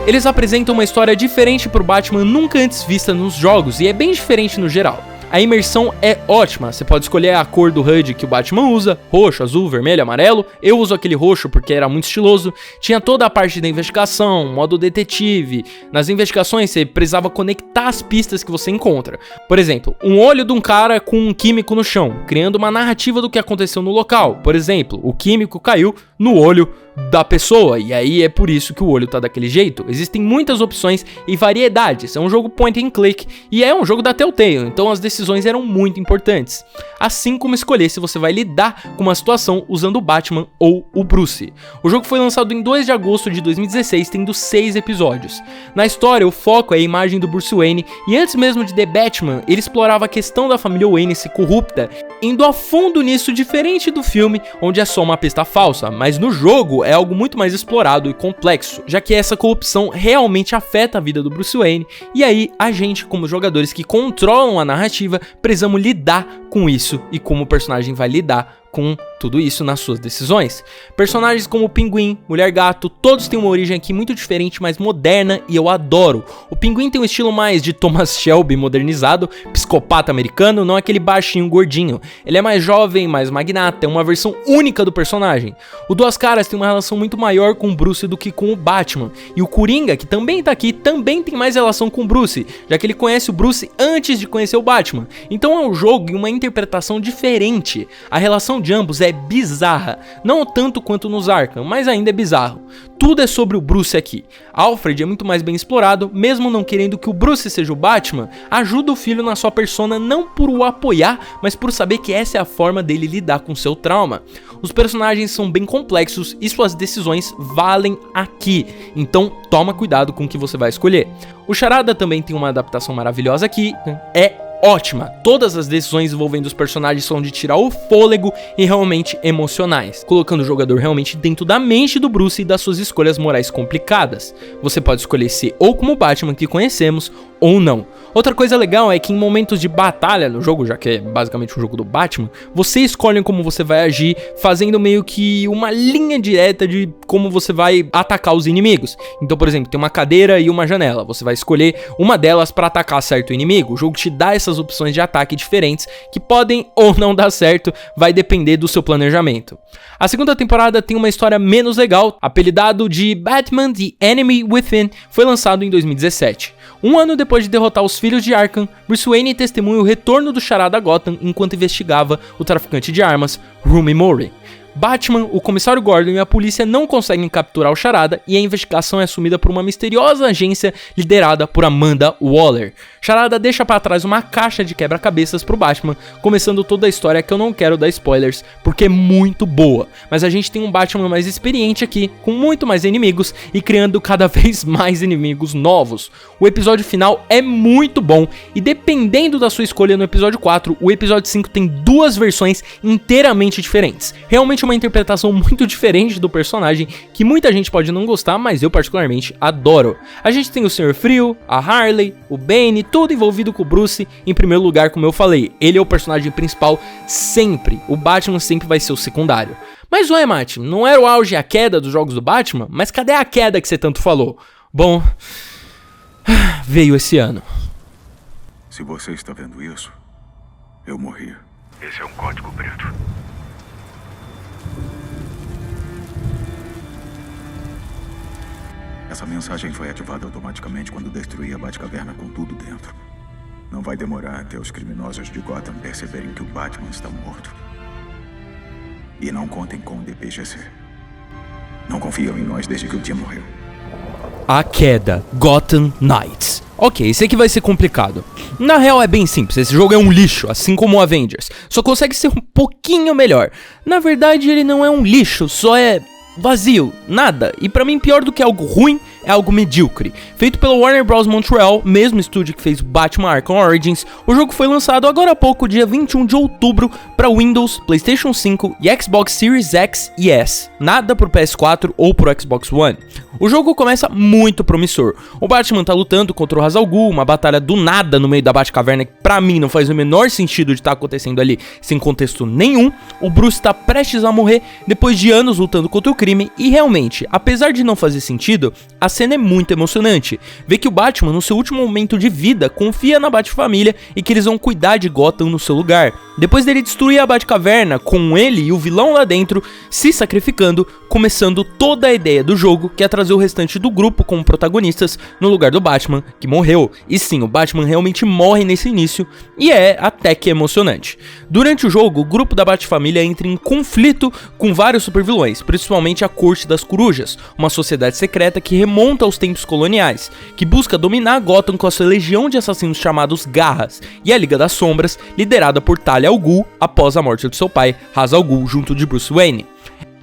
Eles apresentam uma história diferente pro Batman nunca antes vista nos jogos, e é bem diferente no geral. A imersão é ótima, você pode escolher a cor do HUD que o Batman usa, roxo, azul, vermelho, amarelo. Eu uso aquele roxo porque era muito estiloso. Tinha toda a parte da investigação, modo detetive. Nas investigações você precisava conectar as pistas que você encontra. Por exemplo, um olho de um cara com um químico no chão, criando uma narrativa do que aconteceu no local. Por exemplo, o químico caiu no olho da pessoa, e aí é por isso que o olho tá daquele jeito. Existem muitas opções e variedades, é um jogo point and click e é um jogo da Telltale, então as decisões eram muito importantes. Assim como escolher se você vai lidar com uma situação usando o Batman ou o Bruce. O jogo foi lançado em 2 de agosto de 2016, tendo 6 episódios. Na história, o foco é a imagem do Bruce Wayne, e antes mesmo de The Batman, ele explorava a questão da família Wayne se corrupta, indo a fundo nisso, diferente do filme, onde é só uma pista falsa, mas no jogo é algo muito mais explorado e complexo, já que essa corrupção realmente afeta a vida do Bruce Wayne, e aí a gente, como jogadores que controlam a narrativa, precisamos lidar com isso e como o personagem vai lidar com tudo isso nas suas decisões. Personagens como o Pinguim, Mulher Gato, todos têm uma origem aqui muito diferente, mas moderna, e eu adoro. O Pinguim tem um estilo mais de Thomas Shelby modernizado, psicopata americano, não aquele baixinho gordinho. Ele é mais jovem, mais magnata, é uma versão única do personagem. O Duas Caras tem uma relação muito maior com o Bruce do que com o Batman. E o Coringa, que também tá aqui, também tem mais relação com o Bruce, já que ele conhece o Bruce antes de conhecer o Batman. Então é um jogo e uma interpretação diferente. A relação de ambos é bizarra, não tanto quanto nos Arkham, mas ainda é bizarro. Tudo é sobre o Bruce aqui. Alfred é muito mais bem explorado, mesmo não querendo que o Bruce seja o Batman, ajuda o filho na sua persona não por o apoiar, mas por saber que essa é a forma dele lidar com seu trauma. Os personagens são bem complexos e suas decisões valem aqui, então toma cuidado com o que você vai escolher. O Charada também tem uma adaptação maravilhosa aqui, é ótima. Todas as decisões envolvendo os personagens são de tirar o fôlego e realmente emocionais, colocando o jogador realmente dentro da mente do Bruce e das suas escolhas morais complicadas. Você pode escolher ser ou como o Batman que conhecemos ou não. Outra coisa legal é que em momentos de batalha no jogo, já que é basicamente um jogo do Batman, você escolhe como você vai agir, fazendo meio que uma linha direta de como você vai atacar os inimigos. Então, por exemplo, tem uma cadeira e uma janela, você vai escolher uma delas para atacar certo inimigo. O jogo te dá essas opções de ataque diferentes que podem ou não dar certo, vai depender do seu planejamento. A segunda temporada tem uma história menos legal, apelidado de Batman The Enemy Within, foi lançado em 2017. Um ano depois de derrotar os filhos de Arkham, Bruce Wayne testemunha o retorno do Charada a Gotham enquanto investigava o traficante de armas, Rumi Mori. Batman, o comissário Gordon e a polícia não conseguem capturar o Charada e a investigação é assumida por uma misteriosa agência liderada por Amanda Waller. Charada deixa para trás uma caixa de quebra-cabeças pro Batman, começando toda a história que eu não quero dar spoilers, porque é muito boa. Mas a gente tem um Batman mais experiente aqui, com muito mais inimigos e criando cada vez mais inimigos novos. O episódio final é muito bom e dependendo da sua escolha no episódio 4, o episódio 5 tem duas versões inteiramente diferentes. Realmente uma interpretação muito diferente do personagem, que muita gente pode não gostar, mas eu particularmente adoro. A gente tem o Senhor Frio, a Harley, o Bane, tudo envolvido com o Bruce. Em primeiro lugar, como eu falei, ele é o personagem principal sempre, o Batman sempre vai ser o secundário. Mas ué, Mate, não era o auge e a queda dos jogos do Batman? Mas cadê a queda que você tanto falou? Bom, veio esse ano. Se você está vendo isso, eu morri. Esse é um código preto. Essa mensagem foi ativada automaticamente quando destruí a Batcaverna com tudo dentro. Não vai demorar até os criminosos de Gotham perceberem que o Batman está morto. E não contem com o DPGC. Não confiam em nós desde que o Tim morreu. A queda, Gotham Knights. Ok, esse aqui vai ser complicado. Na real é bem simples, esse jogo é um lixo, assim como o Avengers. Só consegue ser um pouquinho melhor. Na verdade ele não é um lixo, só é vazio, nada. E pra mim pior do que algo ruim é algo medíocre. Feito pela Warner Bros. Montreal, mesmo estúdio que fez Batman Arkham Origins, o jogo foi lançado agora há pouco, dia 21 de outubro, para Windows, PlayStation 5 e Xbox Series X e S. Nada pro PS4 ou pro Xbox One. O jogo começa muito promissor. O Batman tá lutando contra o Ra's al Ghul, uma batalha do nada no meio da Batcaverna que pra mim não faz o menor sentido de estar acontecendo ali sem contexto nenhum. O Bruce tá prestes a morrer depois de anos lutando contra o crime e realmente, apesar de não fazer sentido, a cena é muito emocionante. Ver que o Batman, no seu último momento de vida, confia na Batfamília e que eles vão cuidar de Gotham no seu lugar. Depois dele destruir a Batcaverna, com ele e o vilão lá dentro se sacrificando, começando toda a ideia do jogo, que é trazer o restante do grupo como protagonistas no lugar do Batman, que morreu. E sim, o Batman realmente morre nesse início, e é até que emocionante. Durante o jogo, o grupo da Batfamília entra em conflito com vários supervilões, principalmente a Corte das Corujas, uma sociedade secreta que remonta aos tempos coloniais, que busca dominar Gotham com a sua legião de assassinos chamados Garras, e a Liga das Sombras, liderada por Talia al Ghul, após a morte de seu pai, Ra's al Ghul, junto de Bruce Wayne.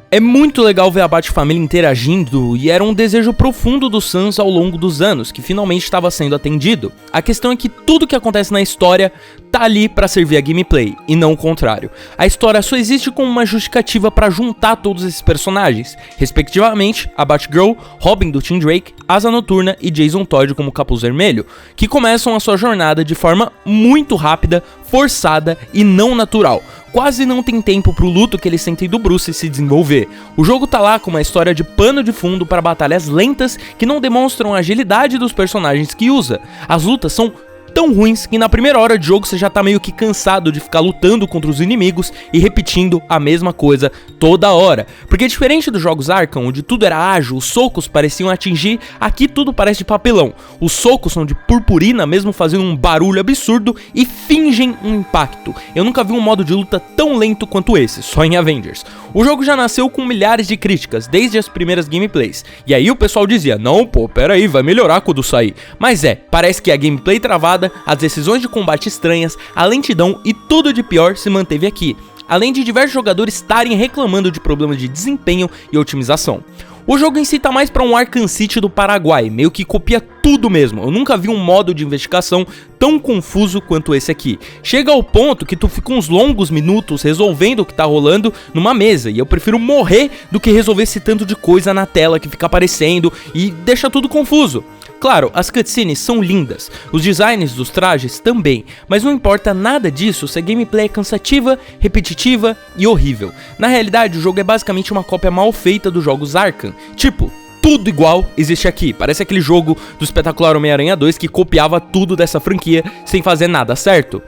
É muito legal ver a Batfamília interagindo e era um desejo profundo do Sans ao longo dos anos, que finalmente estava sendo atendido. A questão é que tudo que acontece na história tá ali pra servir a gameplay, e não o contrário. A história só existe como uma justificativa pra juntar todos esses personagens, respectivamente a Batgirl, Robin do Tim Drake, Asa Noturna e Jason Todd como Capuz Vermelho, que começam a sua jornada de forma muito rápida, forçada e não natural. Quase não tem tempo pro luto que eles sentem do Bruce se desenvolver. O jogo tá lá com uma história de pano de fundo para batalhas lentas que não demonstram a agilidade dos personagens que usa. As lutas são tão ruins que na primeira hora de jogo você já tá meio que cansado de ficar lutando contra os inimigos e repetindo a mesma coisa toda hora. Porque diferente dos jogos Arkham, onde tudo era ágil, os socos pareciam atingir, aqui tudo parece de papelão. Os socos são de purpurina, mesmo fazendo um barulho absurdo e fingem um impacto. Eu nunca vi um modo de luta tão lento quanto esse, só em Avengers. O jogo já nasceu com milhares de críticas, desde as primeiras gameplays. E aí o pessoal dizia, não pô, pera aí, vai melhorar quando sair. Mas parece que a gameplay travada, as decisões de combate estranhas, a lentidão e tudo de pior se manteve aqui, além de diversos jogadores estarem reclamando de problemas de desempenho e otimização. O jogo em si tá mais pra um Arkham City do Paraguai, meio que copia tudo mesmo. Eu nunca vi um modo de investigação tão confuso quanto esse aqui. Chega ao ponto que tu fica uns longos minutos resolvendo o que tá rolando numa mesa, e eu prefiro morrer do que resolver esse tanto de coisa na tela que fica aparecendo e deixa tudo confuso. Claro, as cutscenes são lindas, os designs dos trajes também, mas não importa nada disso se a gameplay é cansativa, repetitiva e horrível. Na realidade, o jogo é basicamente uma cópia mal feita dos jogos Arkham, tipo, tudo igual existe aqui. Parece aquele jogo do espetacular Homem-Aranha 2 que copiava tudo dessa franquia sem fazer nada certo.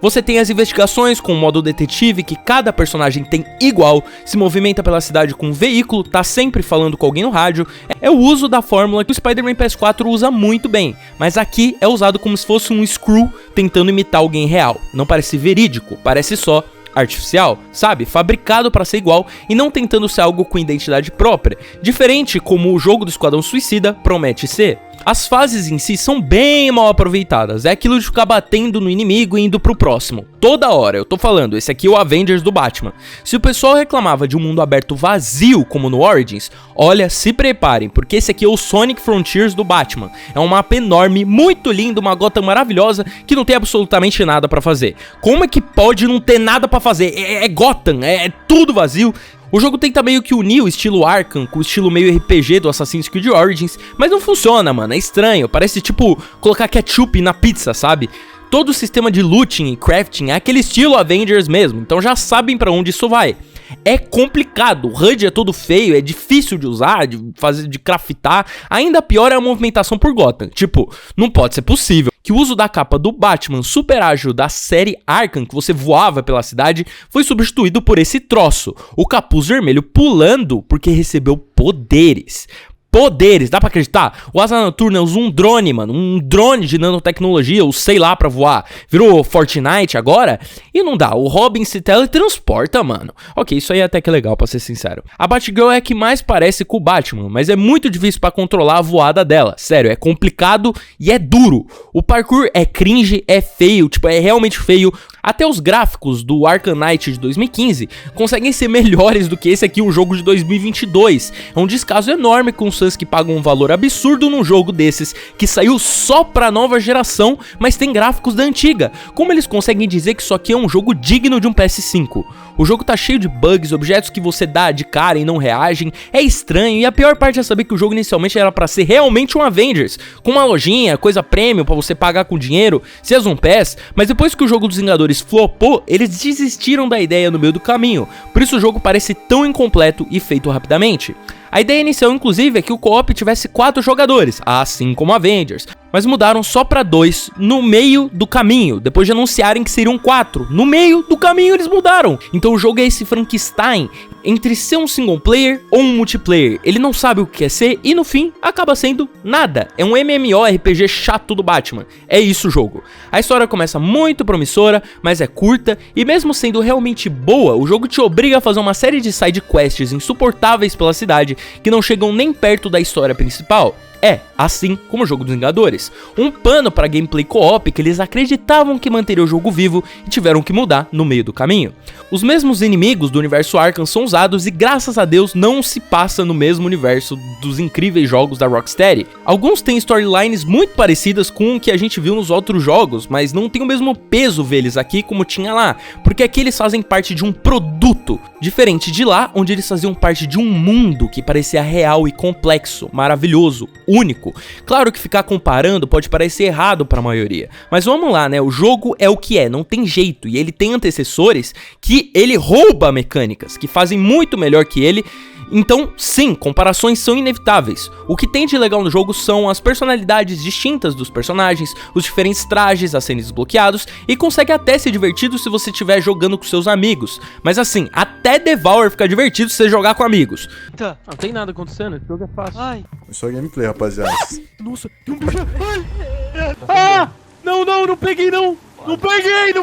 Você tem as investigações com o modo detetive, que cada personagem tem igual, se movimenta pela cidade com um veículo, tá sempre falando com alguém no rádio. É o uso da fórmula que o Spider-Man PS4 usa muito bem, mas aqui é usado como se fosse um Screw tentando imitar alguém real. Não parece verídico, parece só artificial, sabe? Fabricado para ser igual e não tentando ser algo com identidade própria, diferente como o jogo do Esquadrão Suicida promete ser. As fases em si são bem mal aproveitadas, é aquilo de ficar batendo no inimigo e indo pro próximo. Toda hora, eu tô falando, esse aqui é o Avengers do Batman. Se o pessoal reclamava de um mundo aberto vazio, como no Origins, olha, se preparem, porque esse aqui é o Sonic Frontiers do Batman. É um mapa enorme, muito lindo, uma Gotham maravilhosa, que não tem absolutamente nada pra fazer. Como é que pode não ter nada pra fazer? É Gotham, é tudo vazio. O jogo tenta meio que unir o estilo Arkham com o estilo meio RPG do Assassin's Creed Origins, mas não funciona, mano, é estranho, parece tipo colocar ketchup na pizza, sabe? Todo o sistema de looting e crafting é aquele estilo Avengers mesmo, então já sabem pra onde isso vai. É complicado, o HUD é todo feio, é difícil de usar, de craftar, ainda pior é a movimentação por Gotham, tipo, não pode ser possível que o uso da capa do Batman super ágil da série Arkham, que você voava pela cidade, foi substituído por esse troço, o capuz vermelho pulando porque recebeu poderes. Poderes, dá pra acreditar? O Asa Noturna usa um drone, mano, um drone de nanotecnologia, ou sei lá, pra voar. Virou Fortnite agora? E não dá, o Robin se teletransporta, mano. Ok, isso aí é até que legal, pra ser sincero. A Batgirl é a que mais parece com o Batman, mas é muito difícil pra controlar a voada dela. Sério, é complicado e é duro. O parkour é cringe, é feio, tipo, é realmente feio. Até os gráficos do Arkham Knight de 2015 conseguem ser melhores do que esse aqui, um jogo de 2022. É um descaso enorme com os fãs que pagam um valor absurdo num jogo desses, que saiu só pra nova geração, mas tem gráficos da antiga. Como eles conseguem dizer que isso aqui é um jogo digno de um PS5? O jogo tá cheio de bugs, objetos que você dá de cara e não reagem, é estranho, e a pior parte é saber que o jogo inicialmente era pra ser realmente um Avengers, com uma lojinha, coisa premium pra você pagar com dinheiro, Season Pass, mas depois que o jogo dos Vingadores flopou, eles desistiram da ideia no meio do caminho, por isso o jogo parece tão incompleto e feito rapidamente. A ideia inicial, inclusive, é que o co-op tivesse 4 jogadores, assim como Avengers, mas mudaram só pra 2 no meio do caminho, depois de anunciarem que seriam 4. No meio do caminho eles mudaram. Então o jogo é esse Frankenstein entre ser um single player ou um multiplayer. Ele não sabe o que quer ser e no fim acaba sendo nada. É um MMORPG chato do Batman. É isso o jogo. A história começa muito promissora, mas é curta e mesmo sendo realmente boa, o jogo te obriga a fazer uma série de side quests insuportáveis pela cidade que não chegam nem perto da história principal. É, assim como o jogo dos Vingadores. Um pano para gameplay co-op que eles acreditavam que manteria o jogo vivo e tiveram que mudar no meio do caminho. Os mesmos inimigos do universo Arkham são usados e graças a Deus não se passa no mesmo universo dos incríveis jogos da Rocksteady. Alguns têm storylines muito parecidas com o que a gente viu nos outros jogos, mas não tem o mesmo peso ver eles aqui como tinha lá, porque aqui eles fazem parte de um produto, diferente de lá, onde eles faziam parte de um mundo que parecia real e complexo, maravilhoso, único. Claro que ficar comparando pode parecer errado para a maioria, mas vamos lá, né? O jogo é o que é, não tem jeito, e ele tem antecessores que ele rouba mecânicas, que fazem muito melhor que ele. Então, sim, comparações são inevitáveis. O que tem de legal no jogo são as personalidades distintas dos personagens, os diferentes trajes a serem desbloqueados, e consegue até ser divertido se você estiver jogando com seus amigos. Mas assim, até Devour fica divertido se você jogar com amigos. Tá. Não tem nada acontecendo, esse jogo é fácil. Ai. É só gameplay, rapaziada. Nossa, tem um bicho. Ai. Ah! Não peguei não! Não peguei! Ai!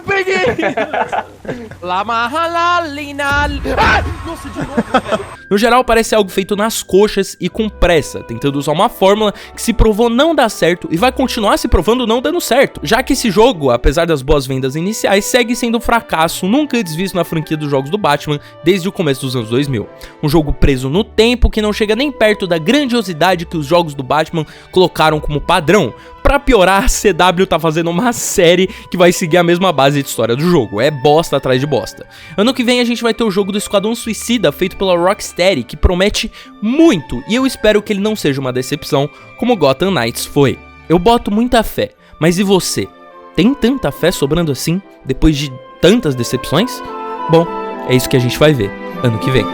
Nossa, de novo, velho. No geral, parece algo feito nas coxas e com pressa, tentando usar uma fórmula que se provou não dar certo e vai continuar se provando não dando certo, já que esse jogo, apesar das boas vendas iniciais, segue sendo um fracasso nunca antes visto na franquia dos jogos do Batman desde o começo dos anos 2000. Um jogo preso no tempo que não chega nem perto da grandiosidade que os jogos do Batman colocaram como padrão. Pra piorar, a CW tá fazendo uma série que vai seguir a mesma base de história do jogo, é bosta atrás de bosta. Ano que vem a gente vai ter o jogo do Esquadrão Suicida feito pela Rocksteady, que promete muito, e eu espero que ele não seja uma decepção como Gotham Knights foi. Eu boto muita fé, mas e você? Tem tanta fé sobrando assim, depois de tantas decepções? Bom, é isso que a gente vai ver ano que vem.